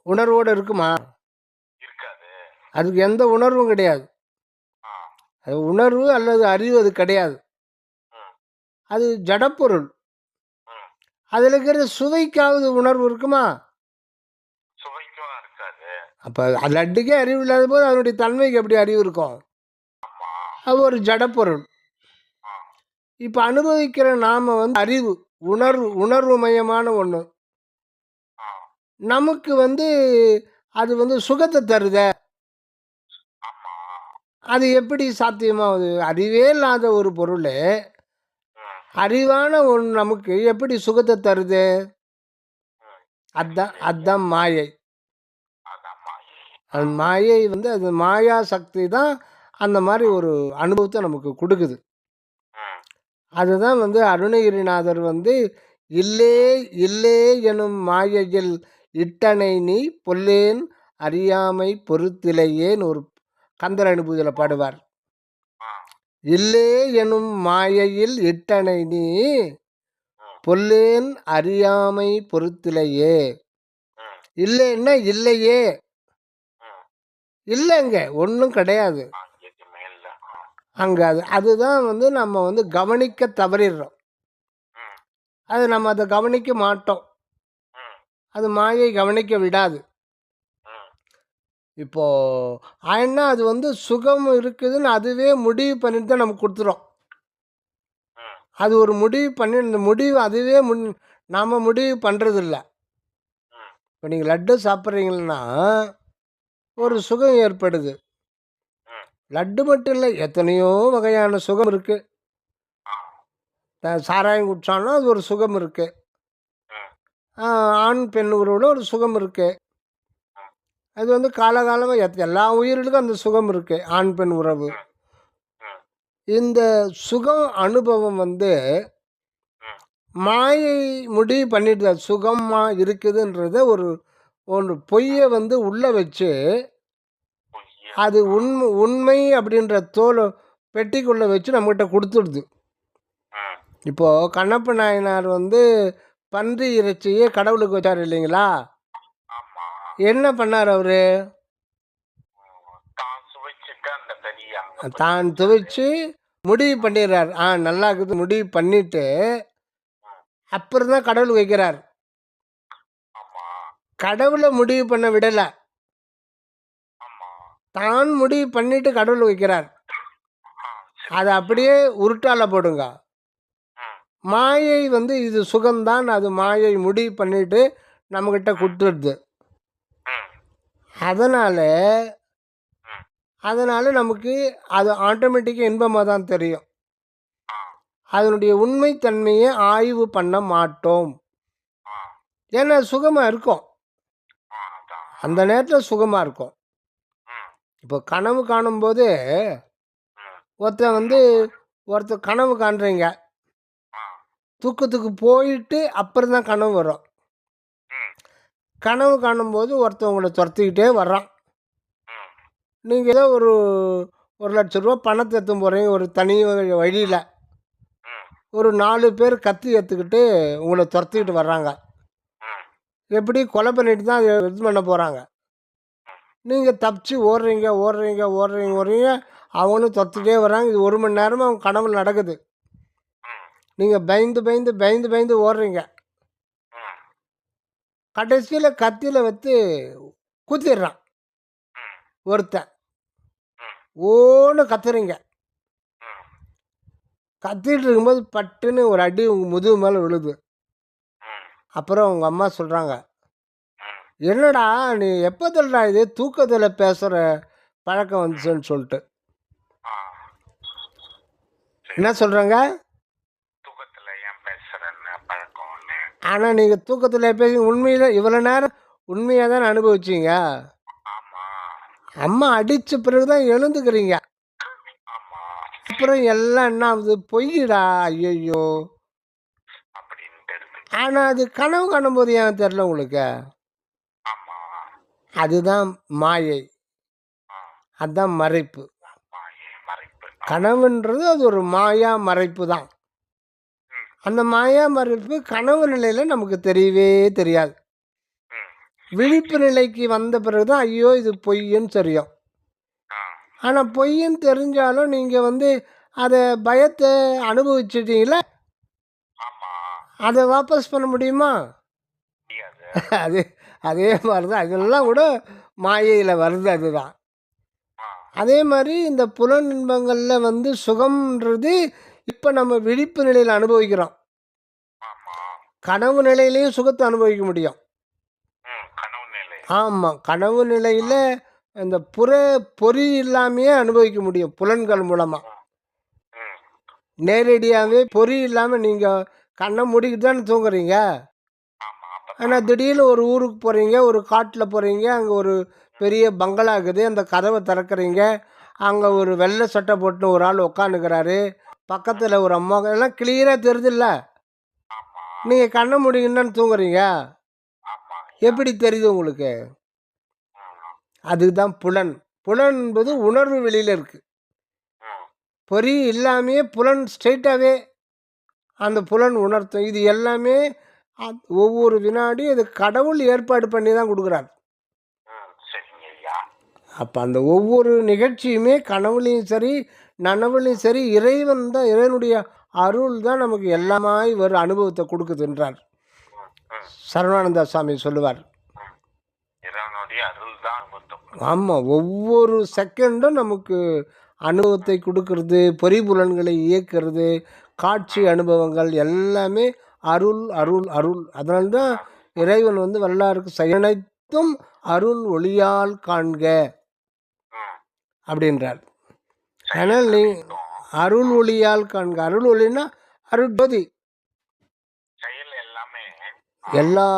உணர்வோடு இருக்குமா? இருக்காது. அதுக்கு எந்த உணர்வும் கிடையாது. ஆ, அது உணர்வு அல்லது அறிவு அது கிடையாது. ம், அது ஜடப்பொருள். ம். அதில் இருக்கிற சுவைக்காவது உணர்வு இருக்குமா? சுவைக்கும் இருக்காது. அப்போ லட்டுக்கே அறிவு இல்லாத போது அதனுடைய தன்மைக்கு எப்படி அறிவு இருக்கும்? ஆமா. அது ஒரு ஜடப்பொருள். ஆ, இப்போ அனுபவிக்கிற நாம் வந்து அறிவு, உணர்வு மயமான ஒன்று. ஆ, நமக்கு வந்து அது வந்து சுகத்தை தருதே. ஆமா. அது எப்படி சாத்தியமாகுது? அறிவே இல்லாத ஒரு பொருள் ம், அறிவான ஒன்று நமக்கு எப்படி சுகத்தை தருது? ம். அதான் மாயை. அதான் மாயை. அது மாயை வந்து அது மாயா சக்தி தான் அந்த மாதிரி ஒரு அனுபவத்தை நமக்கு கொடுக்குது. ம், அதுதான் வந்து அருணகிரிநாதர் வந்து இல்லே இல்லே எனும் மாயையில் இட்டனை நீ பொல்லேன் அறியாமை பொறுத்திலேயேன்னு ஒரு கந்தர் அனுபூதியில் பாடுவார். ஆ, இல்லே எனும் மாயையில் இட்டனை நீ ம், பொல்லேன் அறியாமை பொறுத்திலேயே. ம், இல்லைன்னா இல்லையே, ம். இல்லைங்க ஒன்றும் கிடையாது. எதுவுமே இல்ல. ஆ, அங்கே அதுதான் வந்து நம்ம வந்து கவனிக்க தவறிடுறோம். ம், அது நம்ம அதை கவனிக்க மாட்டோம். ம், அது மாயை கவனிக்க விடாது. ம். இப்போ ஆயின்னா அது வந்து சுகம் இருக்குதுன்னு அதுவே முடிவு பண்ணிட்டு தான் நமக்கு கொடுத்துரும். ம், அது ஒரு முடிவு பண்ணி இந்த முடிவு அதுவே நாம் முடிவு பண்ணுறதில்ல. ம். இப்போ நீங்கள் லட்டு சாப்பிட்றீங்கன்னா ஒரு சுகம் ஏற்படுது. ம். லட்டு மட்டும் இல்லை, எத்தனையோ வகையான சுகம் இருக்குது. ஆ, சாராயம் குடிச்சாலும் அது ஒரு சுகம் இருக்குது. ம், ஆண் பெண் உறவுல ஒரு சுகம் இருக்குது. அது வந்து காலகாலமாக எல்லா உயிர்களுக்கும் அந்த சுகம் இருக்குது, ஆண் பெண் உறவு. ம், இந்த சுகம் அனுபவம் வந்து ம். மாயை முடிவு பண்ணிட்டு அது சுகமாக இருக்குதுன்றத ஒரு பொய்யை வந்து உள்ளே வச்சு பொய்யா. அது உண்மை அப்படின்ற பெட்டிக்குள்ளே வச்சு நம்மகிட்ட கொடுத்துடுது. ம், இப்போது கண்ணப்ப நாயனார் வந்து பன்றி இறைச்சியே கடவுளுக்கு வச்சார் இல்லைங்களா? ஆமா. என்ன பண்ணார் அவரு? தான் சுவைச்சிட்டு அந்த கறியை அங்க போய் தான் துவைச்சு முடிவு பண்ணிடுறார். நல்லா இருக்குது முடிவு பண்ணிட்டு அப்புறம் தான் கடவுளுக்கு வைக்கிறார். ஆமா. கடவுளை முடிவு பண்ண விடலை, ஆமா. தான் முடிவு பண்ணிட்டு கடவுள் வைக்கிறார். சரி. அதை அப்படியே உருட்டால போடுங்க. ம். மாயை வந்து இது சுகம்தான், அது மாயை முடிவு பண்ணிட்டு நம்மக்கிட்ட கொடுத்துடுது. ம். அதனால் ம். அதனால் நமக்கு அது ஆட்டோமேட்டிக்காக இன்பமாக தான் தெரியும். ஆ. அதனுடைய உண்மைத்தன்மையை ஆய்வு பண்ண மாட்டோம். ஆ. ஏன்னா சுகமாக இருக்கும், அதான். அந்த நேரத்தில் சுகமாக இருக்கும். ம். இப்போ கனவு காணும்போது ம். ஒருத்தர் கனவு காண்றீங்க, ஆ. தூக்கத்துக்கு போயிட்டு அப்புறம் தான் கனவு வரும். ம். கனவு காணும்போது ஒருத்தன் உங்களை துரத்திக்கிட்டே வர்றான். ம். நீங்கள் ஏதோ ஒரு 1,00,000 ரூபா பணத்தை எடுத்துன்னு போகிறீங்க ஒரு தனி வழியில். ம். ஒரு 4 பேர் கத்தி எடுத்துக்கிட்டு உங்களை துரத்திக்கிட்டு வர்றாங்க. ம். எப்படி கொலை பண்ணிட்டு தான் அதை இது பண்ண போகிறாங்க. நீங்கள் தப்பிச்சு ஓடுறீங்க ஓடுறீங்க ஓடுறீங்க ஓடுறீங்க, அவங்களும் துரத்திட்டே வர்றாங்க. இது 1 மணி நேரமாக அவங்க கனவுல நடக்குது. ம். நீங்கள் பயந்து பயந்து பயந்து பயந்து ஓடுறீங்க. ம். கடைசியில் கத்தியில் வச்சு குத்திடுறான் ம். ஒருத்தன். ம். ஓன்னு கத்துறீங்க. ம். கத்திட்டு இருக்கும்போது பட்டுன்னு ஒரு அடி உங்கள் முதுகு மேலே விழுது. ம். அப்புறம் உங்கள் அம்மா சொல்கிறாங்க, ம். என்னடா நீ எப்போ சொல்கிறா இது தூக்கத்தில் பேசுகிற பழக்கம் வந்துச்சுன்னு சொல்லிட்டு. ஆ. என்ன சொல்கிறாங்க? தூக்கத்துல ஏன் பேசுறேன்னு பழக்கம்னு. ஆனால் நீங்கள் தூக்கத்தில் பேசி உண்மையில் இவ்வளோ நேரம் உண்மையாக தானே அனுபவிச்சிங்க. ஆமா. அம்மா அடித்த பிறகு தான் எழுந்துக்கிறீங்க. ஆமா. அப்புறம் எல்லாம் என்ன ஆகுது? பொய்யிடா, ஐயையோ. அப்படின்ட்டு இருக்கு. ஆனால் அது கனவு காணும்போது ஏன் தெரில உங்களுக்கு? ஆமா. அதுதான் மாயை, ஆ. அதுதான் மறைப்பு. மாயை மறைப்பு. கனவுன்றது அது ஒரு மாயா மறைப்பு தான். ம். அந்த மாயா மறைப்பு கனவு நிலையில் நமக்கு தெரியவே தெரியாது. ம். விழிப்பு நிலைக்கு வந்த பிறகு தான் ஐயோ இது பொய்ன்னு தெரியும். ஆ. ஆனால் பொய்ன்னு தெரிஞ்சாலும் நீங்கள் அதை பயத்தை அனுபவிச்சிட்டீங்களா? ஆமா. அதை வாபஸ் பண்ண முடியுமா? முடியாது. அது அதே மாதிரி தான் இதெல்லாம் கூட மாயையில் வருது. அதுதான் ஆ. அதே மாதிரி இந்த புலன் இன்பங்களில் சுகம்ன்றது இப்போ நம்ம விழிப்பு நிலையில் அனுபவிக்கிறோம். ஆமா. கனவு நிலையிலையும் சுகத்தை அனுபவிக்க முடியும். ம். கனவு நிலை. ஆமாம், கனவு நிலையில் இந்த பொறி இல்லாமையே அனுபவிக்க முடியும் புலன்கள் மூலமாக. ம். நேரடியாகவே பொறி இல்லாமல் நீங்கள் கண்ணை மூடிக்கிட்டு தானே தூங்குறீங்க. ஆமா. அப்ப ஆனால் திடீர்னு ஒரு ஊருக்கு போகிறீங்க, ஒரு காட்டில் போகிறீங்க, அங்கே ஒரு பெரிய பங்களா இருக்குது, அந்த கதவை திறக்கிறீங்க, அங்கே ஒரு வெள்ளை சட்டை போட்டு ஒரு ஆள் உட்காந்துக்கிறாரு, பக்கத்தில் ஒரு அம்மா, எல்லாம் கிளியராக தெரியுதுல்ல. ஆமா. நீங்கள் கண்ணை மூடிக்கின்னு தூங்குறீங்க, ஆமா. எப்படி தெரியுது உங்களுக்கு? ம். அதுதான் புலன். புலன் என்பது உணர்வு வெளியில் இருக்குது. ம். பொறி இல்லாமையே புலன் ஸ்ட்ரெயிட்டாகவே அந்த புலன் உணர்த்தும். இது எல்லாமே ஒவ்வொரு வினாடியும் இது கடவுள் ஏற்பாடு பண்ணி தான் கொடுக்குறார். ம். சரிங்க ஐயா. அப்போ அந்த ஒவ்வொரு நிகழ்ச்சியுமே கனவுலையும் சரி நனவுலையும் சரி இறைவனுடைய அருள் தான் நமக்கு எல்லாமாய் ஒரு அனுபவத்தை கொடுக்குதுன்றார் ம். ம். சரவணானந்த சுவாமி சொல்லுவார். ம். இறைவனுடைய அருள் தான் அனுபவம். ஆமாம், ஒவ்வொரு செகண்டும் நமக்கு அனுபவத்தை கொடுக்கறது, பொறிபுலன்களை இயக்கிறது, காட்சி அனுபவங்கள் எல்லாமே அருள் அருள் அருள். அதனால்தான் இறைவன் வல்லாருக்கு செயனைத்தும் அருள் ஒளியால் காண்க ம். அப்படின்றார். ஆனால் நீ அருள் ஒளியால் காண்க. அருள் ஒளின்னா அருள் ஜோதி. செயல் எல்லாமே எல்லா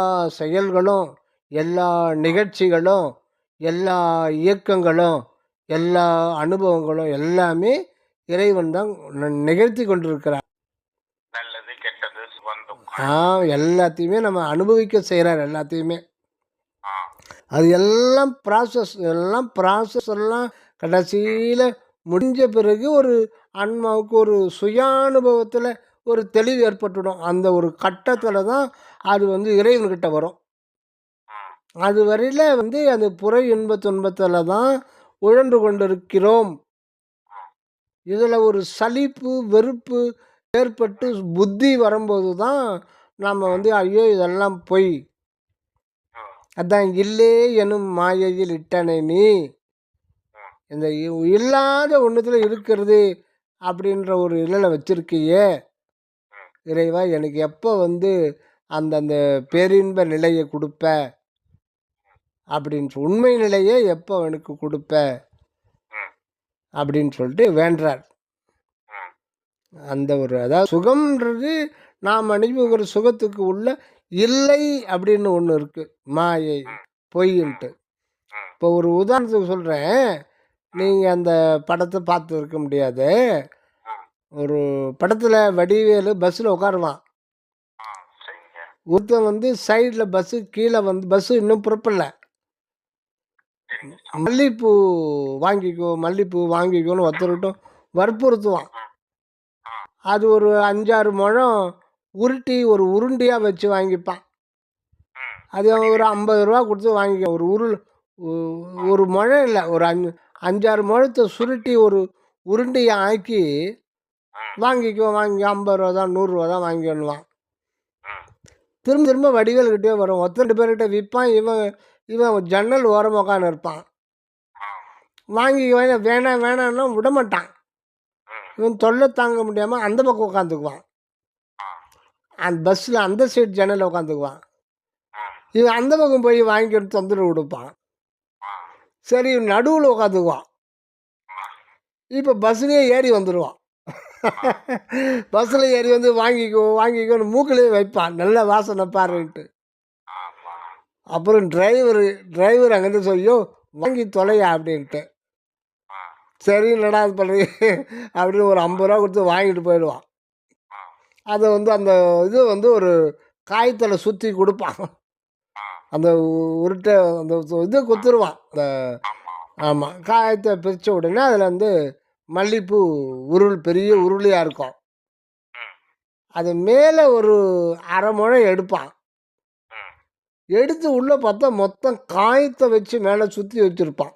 செயல்களும், எல்லா நிகழ்ச்சிகளும், எல்லா இயக்கங்களும், எல்லா அனுபவங்களும் எல்லாமே இறைவன் தான் நிகழ்த்தி கொண்டிருக்கிறார். நல்லது கெட்டது சுகந்தும். எல்லாத்தையுமே நம்ம அனுபவிக்க செய்கிறார். எல்லாத்தையுமே ஆ. அது எல்லாம் ப்ராசஸ் எல்லாம் கடைசியில் முடிஞ்ச பிறகு ஒரு ஆன்மாவுக்கு ஒரு சுயானுபவத்தில் ஒரு தெளிவு ஏற்பட்டுடும். அந்த ஒரு கட்டத்தில் தான் அது வந்து இறைவன்கிட்ட வரும். அது வரையில் வந்து அந்த புற இன்ப துன்பத்தில் தான் உழன்று கொண்டிருக்கிறோம். இதில் ஒரு சலிப்பு வெறுப்பு ஏற்பட்டு புத்தி வரும்போது தான் நம்ம வந்து ஐயோ இதெல்லாம் பொய், அதான் இல்லே எனும் மாயையில் இட்டனை நீ, இந்த இல்லாத ஒன்றுத்தில் இருக்கிறது அப்படின்ற ஒரு இதில் வச்சிருக்கியே இறைவா, எனக்கு எப்போ வந்து அந்தந்த பேரின்ப நிலையை கொடுப்ப அப்படின்னு உண்மை நிலையை எப்போ எனக்கு கொடுப்ப அப்படின்னு சொல்லிட்டு வேண்டுறார். அந்த ஒரு அதாவது சுகம்ன்றது நாம் அனுபவிக்கிற சுகத்துக்கு உள்ள இல்லை அப்படின்னு ஒன்று இருக்குது, மாயை பொய்ன்ட்டு. இப்போ ஒரு உதாரணத்துக்கு சொல்கிறேன், நீங்கள் அந்த படத்தை பார்த்து இருக்க முடியாது. ஒரு படத்தில் வடிவேலு பஸ்ஸில் உட்காருவான். ஒருத்தன் வந்து சைடில் பஸ்ஸு கீழே வந்து பஸ்ஸு இன்னும் புறப்படல, மல்லிகைப்பூ வாங்கிக்கோ மல்லிகைப்பூ வாங்கிக்கோன்னு ஒருத்தருட்டும் வற்புறுத்துவான். அது ஒரு 5-6 முழம் உருட்டி ஒரு உருண்டியாக வச்சு வாங்கிப்பான். அது ஒரு 50 ரூபா கொடுத்து வாங்கிக்க. ஒரு ஒரு முழம் இல்லை, ஒரு 5-6 முழத்தை சுருட்டி ஒரு உருண்டியை ஆக்கி வாங்கிக்கோ 50 ரூபா தான் 100 ரூபா தான் வாங்கிக்கணுவான். திரும்ப திரும்ப வடிவேல்கிட்டே வரும். ஒருத்தர் பேர்கிட்ட விற்பான். இவன் ஜன்னல் ஓரமாக உட்காந்து இருப்பான். வாங்கிக்க வேணாம் வேணான்னா விடமாட்டான். இவன் தொல்லை தாங்க முடியாமல் அந்த பக்கம் உட்காந்துக்குவான். அந்த பஸ்ஸில் அந்த சைடு ஜன்னலில் உட்காந்துக்குவான். இவன் அந்த பக்கம் போய் வாங்கிட்டு தொந்தரவு கொடுப்பான். சரி நடுவில் உட்காந்துக்குவான். இப்போ பஸ்ஸுலேயே ஏறி வந்துடுவான். பஸ்ஸில் ஏறி வந்து வாங்கிக்கோன்னு மூக்கிலே வைப்பான், நல்ல வாசனை பாருன்ட்டு. அப்புறம் டிரைவர் அங்கேருந்து சொல்லியோ வாங்கி தொலையா அப்படின்ட்டு. சரி நடாது பண்ணுறீ அப்படின்னு ஒரு 50 ரூபா கொடுத்து வாங்கிட்டு போயிடுவான். அதை வந்து அந்த இது வந்து ஒரு காயத்தில் சுற்றி கொடுப்பான். அந்த உருட்டை அந்த இது குத்துருவான். அந்த ஆமாம், காயத்தை பிரித்த உடனே அதில் வந்து மல்லிகைப்பூ பெரிய உருளையாக இருக்கும். அது மேலே ஒரு அரை முழம் எடுப்பான். எடுத்து உள்ளே பார்த்தா மொத்தம் காயத்தை வச்சு மேலே சுற்றி வச்சுருப்பான்.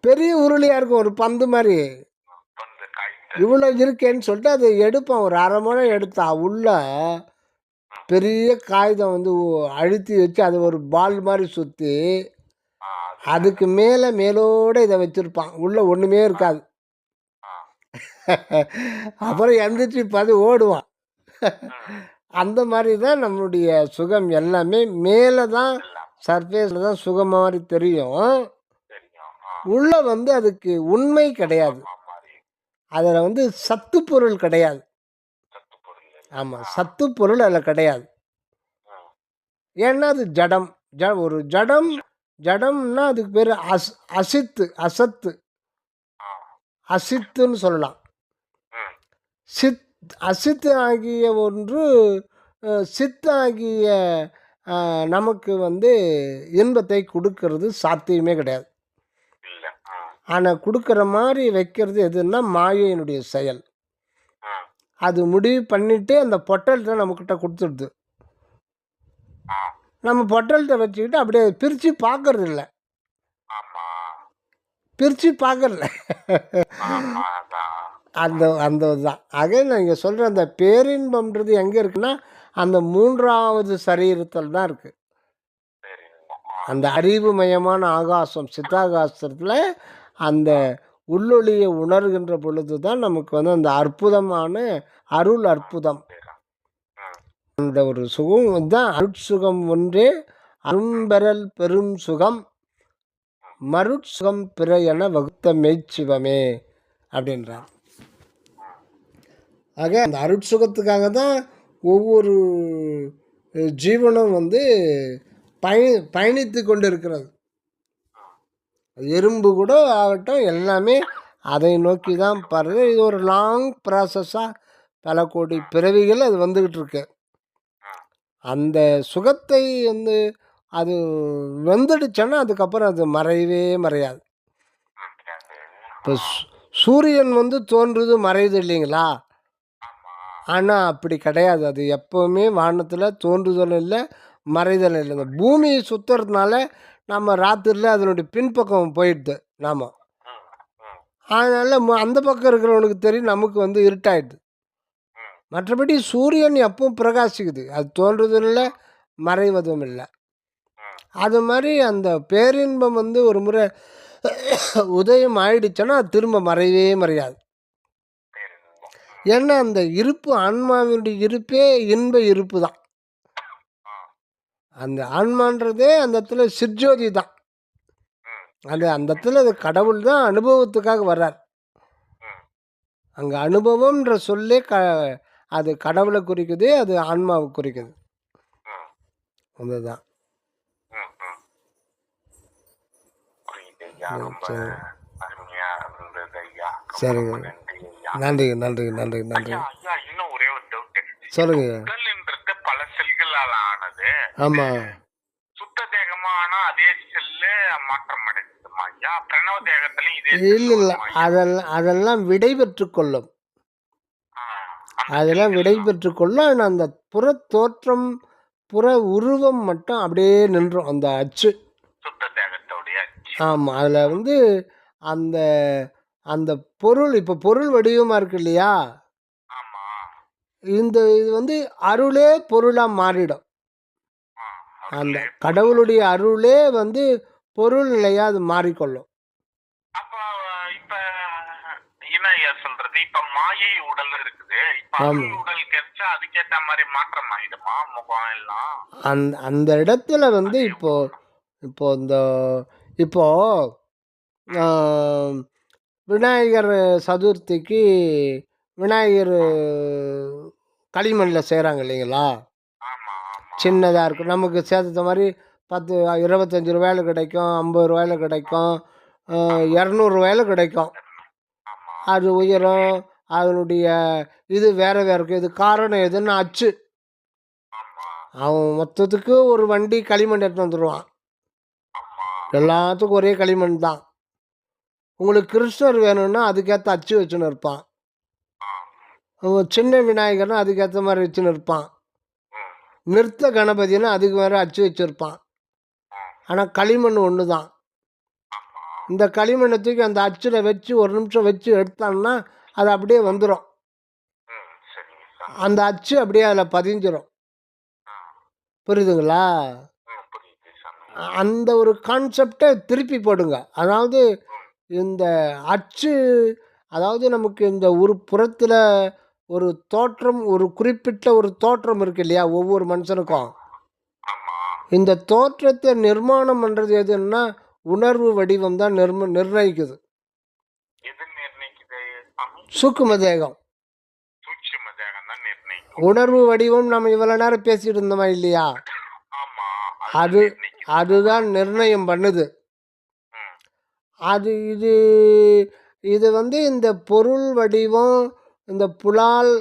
பெரிய உருளையாக இருக்கும், ஒரு பந்து மாதிரி. இவ்வளோ இருக்கேன்னு சொல்லிட்டு அதை எடுப்பான். ஒரு அரை முழம் எடுத்தா உள்ள பெரிய காகிதம் வந்து அழுத்தி வச்சு அதை ஒரு பால் மாதிரி சுற்றி அதுக்கு மேலோட இதை வச்சுருப்பான். உள்ளே ஒன்றுமே இருக்காது. அப்புறம் எந்திரிச்சு பார்த்து ஓடுவான். அந்த மாதிரி தான் நம்மளுடைய சுகம் எல்லாமே மேலே தான், சர்ஃபேஸில் தான் சுகம் மாதிரி தெரியும். உள்ளே வந்து அதுக்கு உண்மை கிடையாது. அதில் வந்து சத்து பொருள் கிடையாது. ஆமாம், சத்து பொருள் அதில் கிடையாது. ஏன்னா அது ஜடம். ஒரு ஜடம்னா அதுக்கு பேர் அசித்துன்னு சொல்லலாம். அசித்து ஆகிய ஒன்று சித்தாகிய நமக்கு வந்து இன்பத்தை கொடுக்கறது சாத்தியமே கிடையாது. ஆனால் கொடுக்குற மாதிரி வைக்கிறது எதுன்னா மாயையினுடைய செயல். அது முடிவு பண்ணிட்டு அந்த பொட்டலத்தை நம்மக்கிட்ட கொடுத்துடுது. நம்ம பொட்டலத்தை வச்சுக்கிட்டு அப்படியே பிரித்து பார்க்கறது இல்லை. அந்த தான். ஆக நீங்கள் சொல்கிற அந்த பேரின்பம்ன்றது எங்கே இருக்குன்னா அந்த 3வது சரீரத்தில் தான் இருக்குது. அந்த அறிவுமயமான ஆகாசம் சித்தாகாசத்தில் அந்த உள்ளொளியை உணர்கின்ற பொழுது தான் நமக்கு வந்து அந்த அற்புதமான அற்புதம். அந்த ஒரு சுகம் தான் அருட்சுகம் ஒன்றே அரும்பெறல் பெரும் சுகம் மருட்சுகம் பிற என வகுத்த மெய்ச்சிவமே அப்படின்றார். ஆக அந்த அருட்சுகத்துக்காக தான் ஒவ்வொரு ஜீவனும் வந்து பயணித்து கொண்டு இருக்கிறது. எறும்பு கூட ஆகட்டும், எல்லாமே அதை நோக்கி தான் பாருங்க. இது ஒரு லாங் ப்ராசஸாக பல கோடி பிறவிகள் அது வந்துக்கிட்டு இருக்கு. அந்த சுகத்தை வந்து அது வந்துடுச்சுன்னா அதுக்கப்புறம் அது மறையவே மறையாது. இப்போ சூரியன் வந்து தோன்றுது மறையுது இல்லைங்களா? ஆமா. ஆனால் அப்படி கிடையாது. அது எப்போவுமே வானத்தில் தோன்றுதல் இல்லை, மறைதல் இல்லை. இந்த பூமி சுற்றுறதுனால நம்ம ராத்திரியில் அதனுடைய பின்பக்கம் போயிடுது நாம். ம், ம், அதனால் அந்த பக்கம் இருக்கிறவனுக்கு தெரியும், நமக்கு வந்து இருட்டாயிடுது. ம், மற்றபடி சூரியன் எப்பவும் பிரகாசிக்குது. அது தோன்றுவதும் இல்லை, மறைவதும் இல்லை. ம். அது மாதிரி அந்த பேரின்பம் வந்து ஒரு முறை உதயம் ஆயிடுச்சுன்னா அது திரும்ப மறையவே மறையாது. பேரின்பம். ஏன்னா அந்த இருப்பு, ஆன்மாவினுடைய இருப்பே இன்ப இருப்பு தான். ஆ, அந்த ஆன்மான்றதே அந்த இடத்துல சிற்ஜோதி தான். ம், அந்த அந்த இடத்துல அது கடவுள் தான் அனுபவத்துக்காக வர்றார். ம், அங்கே அனுபவம்ன்ற சொல்லே அது கடவுளை குறிக்குது, அது ஆன்மாவை குறிக்குது. ம், அதுதான். ம், ம். புரியுது ஐயா. ம், ரொம்ப சரி. அருமையா இருந்தது ஐயா. ரொம்ப சரிங்க. ரொம்ப நன்றி ஐயா. நன்றிங்க, நன்றிங்க, நன்றிங்க, நன்றி. ஐயா ஐயா இன்னும் ஒரே ஒரு டவுட். சொல்லுங்க. உடல்ன்றது பல செல்களால் ஆனது. ஆமாம். சுத்த தேகமா ஆனா அதே செல்லு மாற்றம் அடைஞ்சுமா ஐயா? பிரணவ தேகத்திலயும் இதே இல்லை செல்லு இல்லை, வருமா ஐயா? அதெல்லாம் விடை பெற்று கொள்ளும். ஆ, அந்த அதெல்லாம் விடை செல்கள்லாம் பெற்று கொள்ளும். ஆனால் அந்த புற தோற்றம், புற உருவம் மட்டும் அப்படியே நின்றும் அந்த அச்சு. சுத்த தேகத்தோடைய அச்சு. ஆமாம். அதில் வந்து அந்த அந்த பொருள் இப்போ பொருள் வடிவமாக இருக்கு இல்லையா? ஆமா. இது வந்து அருளே பொருளாக மாறிடும். ஆ, அந்த அருளே பொருள். கடவுளுடைய அருளே வந்து பொருள் நிலையாக அது மாறிக்கொள்ளும். அப்ப இப்ப என்ன ஐயா சொல்றது? இப்ப மாயை உடல் இருக்குது. இப்ப ஆமா. அருள் உடல் கிடைச்சா அதுக்கேத்த மாதிரி மாற்றம் ஆயிடுமா முகம் எல்லாம்? அந்த இடத்துல வந்து இப்போ இப்போ இந்த இப்போ ஆம், விநாயகர் சதுர்த்திக்கு விநாயகர் களிமண்ணில் செய்கிறாங்க இல்லைங்களா? ஆமா ஆமா. சின்னதாக இருக்கும். நமக்கு சேர்த்த மாதிரி 10 25 ரூபாயில் கிடைக்கும், 50 ரூபாயில் கிடைக்கும், 200 ரூபாயில் கிடைக்கும். ஆமா. அது உயரம், அதனுடைய இது வேறு வேறு இருக்குது. இது காரணம் எதுன்னு அச்சு. ஆமா அவன் மொத்தத்துக்கு ஒரு வண்டி களிமண் எடுத்து வந்துடுவான். ஆமா. எல்லாத்துக்கும் ஒரே களிமண் தான். உங்களுக்கு கிருஷ்ணர் வேணும்னா அதுக்கேற்ற அச்சு வச்சுன்னு இருப்பான். ஆ, சின்ன விநாயகர்னா அதுக்கேற்ற மாதிரி வச்சுன்னு இருப்பான். ம், நிறுத்த கணபதினா அதுக்கு வேறு அச்சு வச்சுருப்பான். ஆனால் களிமண் ஒன்று தான். ஆமா. இந்த களிமண்ணை தூக்கி அந்த அச்சில் வச்சு ஒரு நிமிஷம் வச்சு எடுத்தான்னா அது அப்படியே வந்துடும். ம், சரிங்க சார். அந்த அச்சு அப்படியே அதில் பதிஞ்சிரும். ஆ, புரியுதுங்களா? ம், புரியுது சாமி. அந்த ஒரு கான்செப்டை திருப்பி போடுங்க. அதாவது இந்த அச்சு, அதாவது நமக்கு இந்த ஒரு புறத்தில் ஒரு தோற்றம், ஒரு குறிப்பிட்ட ஒரு தோற்றம் இருக்கு இல்லையா ஒவ்வொரு மனுஷனுக்கும்? ஆமா. இந்த தோற்றத்தை நிர்மாணம் பண்ணுறது எதுன்னா உணர்வு வடிவம் தான் நிர்ணயிக்குது. எது நிர்ணயிக்குது சாமி? சூக்கும தேகம். சூட்சும தேகம் தான் நிர்ணயிக்கும். உணர்வு வடிவம் நம்ம இவ்வளோ நேரம் பேசிட்டு இருந்தோமா இல்லையா? ஆமா. அது நிர்ணயிக்குது. அதுதான் நிர்ணயம் பண்ணுது. ம், அது இது இது வந்து இந்த பொருள் வடிவம், இந்த புலால்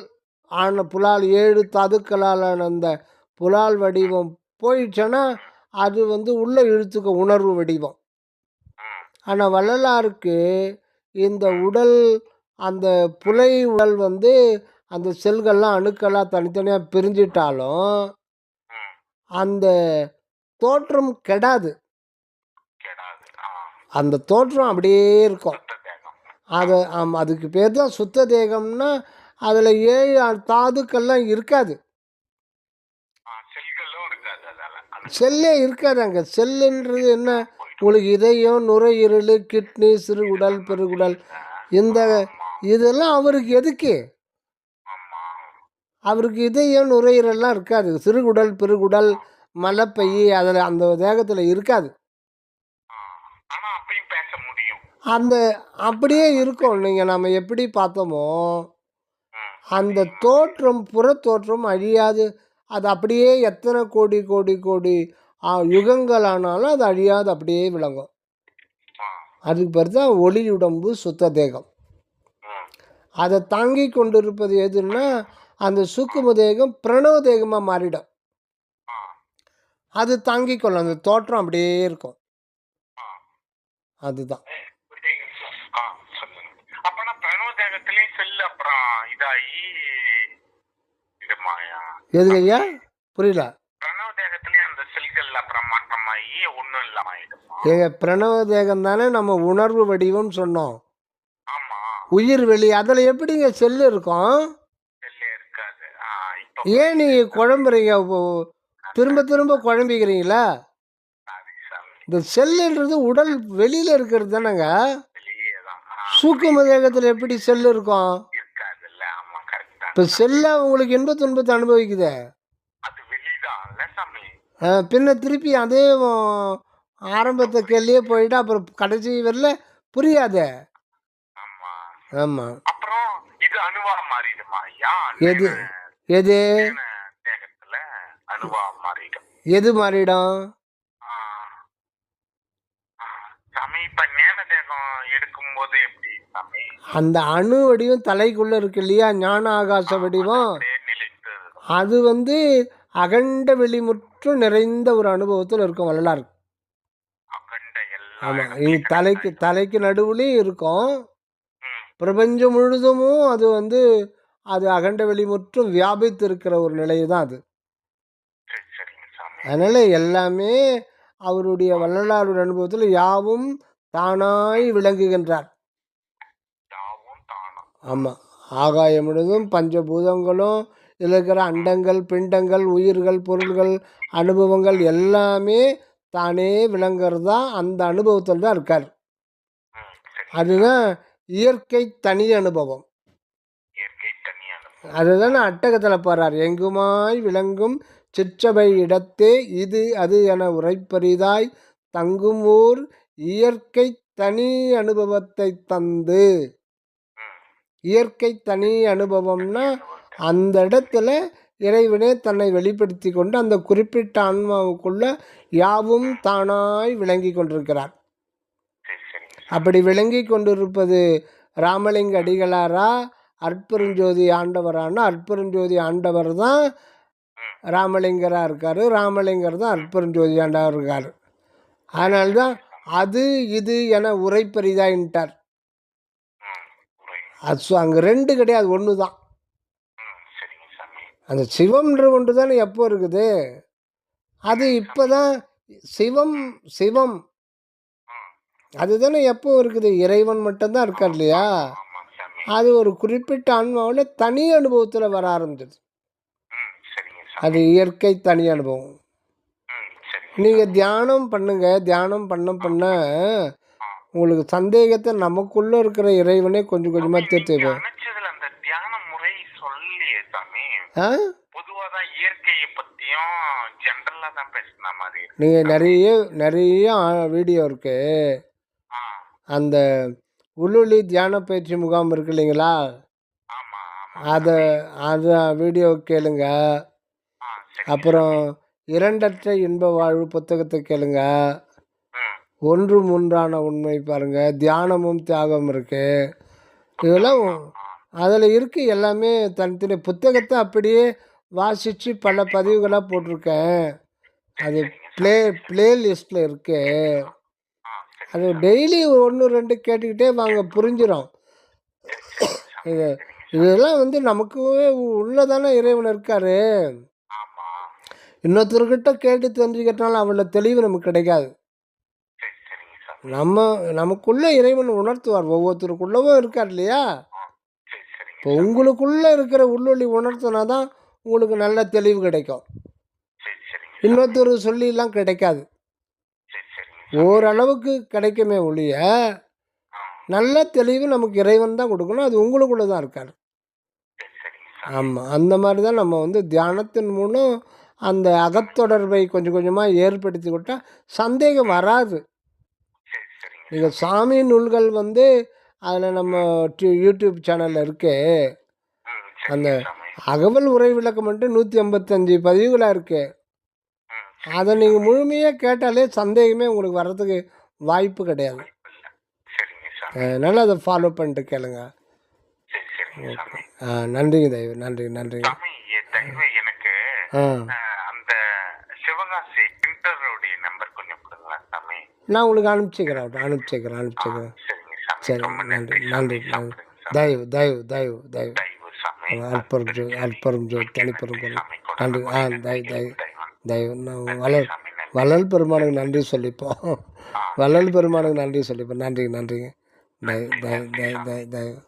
புலால் 7 தாதுக்களால் ஆன அந்த புலால் வடிவம் போயிடுச்சுன்னா அது வந்து உள்ளே இழுத்துக்க உணர்வு வடிவம். ம், ஆனால் வள்ளலாருக்கு இந்த உடல், அந்த புலை உடல் வந்து அந்த செல்கள்லாம் அணுக்களாக தனித்தனியாக பிரிஞ்சிட்டாலும் ம். அந்த தோற்றம் கெடாது. கெடாது. ஆ, அந்த தோற்றம் அப்படியே இருக்கும். சுத்த தேகம். அதுக்கு பேர் தான் சுத்த தேகம்னா அதில் 7 தாதுக்கள்லாம் இருக்காது. செல்களும் இருக்காது அதால. செல்லே இருக்காது அங்கே. செல்லுன்றது என்ன? உங்களுக்கு இதயம், நுரையீரல், கிட்னி, சிறுகுடல், பெருகுடல், இந்த இதெல்லாம் அவருக்கு எதுக்கு? ஆமா. அவருக்கு இதயம், நுரையீரல்லாம் இருக்காது. சிறுகுடல், பெருகுடல், மலப்பை அதில் அந்த தேகத்தில் இருக்காது. ஆ, ஆனா அப்பயும் பேச முடியும். அந்த அப்படியே இருக்கும். நீங்கள் நம்ம எப்படி பார்த்தோமோ ம், அந்த தோற்றம், புற தோற்றம் அழியாது. அது அப்படியே எத்தனை கோடி கோடி கோடி யுகங்கள் ஆனாலும் அது அழியாது, அப்படியே விளங்கும். ஆ, அதுக்கு பேர் தான் ஒளியுடம்பு சுத்த தேகம். ம், அதை தாங்கி கொண்டிருப்பது எதுன்னா அந்த சூக்கும தேகம் பிரணவ தேகமாக மாறிடும். ஆ, அது தாங்கிக் கொள்ளும். அந்த தோற்றம் அப்படியே இருக்கும். ஆ. அதுதான். ஆ, சொல்லுங்க. அப்பனா செல் அப்புறம் இதாகி இதுமாயா எதுங்க ஐயா புரியல? பிரணவ தேகத்திலேயே அந்த செல்கள் அப்புறம் மாற்றமாகி ஒண்ணும் இல்லாம ஆயிடுமா? ஏங்க பிரணவ தேகம் தானே நம்ம உணர்வு வடிவம் சொன்னோம். ஆமா, உயிர் வெளி அதில் எப்படிங்க செல்லு இருக்கும்? செல்லே இருக்காது. இப்ப ஏன் நீங்கள் குழம்புறீங்க? திரும்ப திரும்ப குழம்பிக்கிறீங்களா? சாரி சாமி, இந்த செல்லுன்றது உடல் வெளியில் இருக்கிறது தானேங்க. வெளியேதான். சூக்கும தேகத்தில் எப்படி செல்லு இருக்கும்? இருக்காது இல்ல. ஆமா, கரெக்ட் தான். இப்போ செல்லை உங்களுக்கு இன்ப துன்பத்தை அனுபவிக்குதே. அது வெளிதான் இல்ல சாமி. பின்ன திருப்பி அதே ஆரம்பத்தை கேள்வியே போயிட்டு அப்புறம் கடைசி வரல புரியாதே. ஆமா, ஆமாம். அப்புறம் இது அணுவா மாறிடுமா ஐயா? எது எது தேகத்துல அணுவா மாறிடும். எது மாறிடும்? ஆ, ஆ. சாமி, இப்ப ஞான தேகம் எடுக்கும் போது எப்படி சாமி? அந்த அணு வடிவம் தலைக்குள்ளே இருக்கு இல்லையா, ஞான ஆகாச வடிவம். அப்படியே நிலைத்து இருக்கும். அது வந்து அகண்ட வெளிமுற்றும் நிறைந்த ஒரு அனுபவத்தில் இருக்கும் வரலாறு. அகண்ட எல்லா ஆமாம். இடத்துலயும் இது தலைக்கு நடுவுலையும் இருக்கும். ம். பிரபஞ்சம் முழுதுமும் அது வந்து அது அகண்ட வெளிமுற்றும் வியாபித்து இருக்கிற ஒரு நிலை தான் அது. சரி, சரிங்க சாமி. அதனால் எல்லாமே அவருடைய வள்ளலாருடைய அனுபவத்தில் யாவும் தானாய் விளங்குகின்றார். யாவும் தானா. ஆமாம். ஆகாயம் முழுதும் பஞ்சபூதங்களும் இதில் இருக்கிற அண்டங்கள் பிண்டங்கள் உயிர்கள் பொருள்கள் அனுபவங்கள் எல்லாமே தானே விளங்குறது தான். அந்த அனுபவத்தில் தான் இருக்கார். சரி. அதுதான் இயற்கை தனி அனுபவம். இயற்கை தனியான அதுதானே அட்டகத்தில் பாடுறார். எங்குமாய் விளங்கும் சிற்றபை இடத்தே இது அது என உரைப்பரிதாய் தங்கும் ஊர் இயற்கை தனி அனுபவத்தை தந்து. இயற்கை தனி அனுபவம்னா அந்த இடத்துல இறைவனே தன்னை வெளிப்படுத்தி கொண்டு அந்த குறிப்பிட்ட ஆன்மாவுக்குள்ள யாவும் தானாய் விளங்கி கொண்டிருக்கிறார். சரி, சரிங்க. அப்படி விளங்கி கொண்டிருப்பது ராமலிங்க அடிகளாரா அற்பெருஞ்சோதி ஆண்டவரானா? அற்பெருஞ்சோதி ஆண்டவர் தான் ராமலிங்கராக இருக்கார். ராமலிங்கர் தான் அற்பெருஞ்சோதி ஆண்டவர் இருக்கார். அதனால்தான் அது இது என உரைப்பரிதாயின்ட்டார். அது அங்கே ரெண்டு கிடையாது, ஒன்று தான். சரிங்க சாமி. அந்த சிவம்ன்ற ஒன்று தானே எப்போ இருக்குது? அது இப்போ தான் சிவம் சிவம் அதுதானே எப்போ இருக்குது? இறைவன் மட்டும்தான் இருக்கார் இல்லையா? ஆமா சாமி. அது ஒரு குறிப்பிட்ட ஆன்மாவில் தனி அனுபவத்தில் வர ஆரம்பிச்சது. சரிங்க சாமி. அது இயற்கை தனி அனுபவம். சரிங்க. நீங்கள் தியானம் பண்ணுங்க. தியானம் பண்ண உங்களுக்கு சந்தேகத்தை நமக்குள்ளே இருக்கிற இறைவனே கொஞ்சம் கொஞ்சமாக தீர்த்து வைப்பார். அணைச்சதுல அந்த தியான முறை சொல்லியே சாமி. ஆ பொதுவா தான் இயற்கையை பத்தியும் ஜெனரலா தான் பேசின மாதிரி இருக்கு. நீங்கள் நிறைய வீடியோ இருக்கு. அந்த உள்ளொளி தியான பயிற்சி முகாம் இருக்கு இல்லைங்களா? ஆமா, ஆமா. அதை வீடியோ கேளுங்க. அப்புறம் இரண்டற்ற இன்ப வாழ்வு புத்தகத்தை கேளுங்க. ஒன்று மூன்றான உண்மை பாருங்க. தியானமும் தியாகம் இருக்கு. இதெல்லாம் அதில் இருக்கு. எல்லாமே தனித்தனி புத்தகத்தை அப்படியே வாசித்து பல பதிவுகளாக போட்டிருக்கேன். அது பிளேலிஸ்டில் இருக்கு. அது டெய்லி ஒன்று ரெண்டு கேட்டுக்கிட்டே வாங்க, புரிஞ்சிடும். இதெல்லாம் வந்து நமக்கு உள்ளதானே இறைவன் இருக்காரு. இன்னொருத்தர்கிட்ட கேட்டு தெரிஞ்சுக்கிட்டனால அவ்வளோ தெளிவு நமக்கு கிடைக்காது. நமக்குள்ள இறைவன் உணர்த்துவார். ஒவ்வொருத்தருக்குள்ளவும் இருக்கார் இல்லையா? இப்போ உங்களுக்குள்ளே இருக்கிற உள்ளொளி உணர்த்தினா தான் உங்களுக்கு நல்ல தெளிவு கிடைக்கும். இன்னொருத்தர் சொல்லிலாம் கிடைக்காது. ஓரளவுக்கு கிடைக்குமே ஒழிய நல்ல தெளிவு நமக்கு இறைவன் தான் கொடுக்கணும். அது உங்களுக்குள்ளே தான் இருக்கார். ஆமாம். அந்த மாதிரி தான் நம்ம வந்து தியானத்தின் மூலம் அந்த அகத்தொடர்பை கொஞ்சம் கொஞ்சமாக ஏற்படுத்தி விட்டால் சந்தேகம் வராது. நீங்கள் சாமி நூல்கள் வந்து அதில் நம்ம யூடியூப் சேனலில் இருக்கு. அந்த அகவல் உரை விளக்கம் மட்டும் 155 பதிவுகளாக இருக்குது. அதை நீங்கள் முழுமையாக கேட்டாலே சந்தேகமே உங்களுக்கு வர்றதுக்கு வாய்ப்பு கிடையாது. அதனால் அதை ஃபாலோ பண்ணிட்டு கேளுங்க. நன்றிங்க தெய்வ. நன்றிங்க. எனக்கு அந்த சிவகாசி பிரிண்டருடைய நம்பர் கொஞ்சம் கொடுங்களா சாமி? நான் உங்களுக்கு அனுப்பிச்சிக்கிறேன். சரி, நன்றி. சாமி. தயவு தயவு தயவு தயவு தயவு சாமி. அற்பரும் ஜோதி அற்பரும் ஜோதி தனிப்பெரும் பொருள் நன்றி. தயவு தயவு தயவு நான் வள்ளல் பெருமானுக்கு நன்றி சொல்லிப்போம். வள்ளல் பெருமானுக்கு நன்றி சொல்லிப்போம். நன்றி நன்றிங்க. தயவு தயவு தயவு தயவு தயவு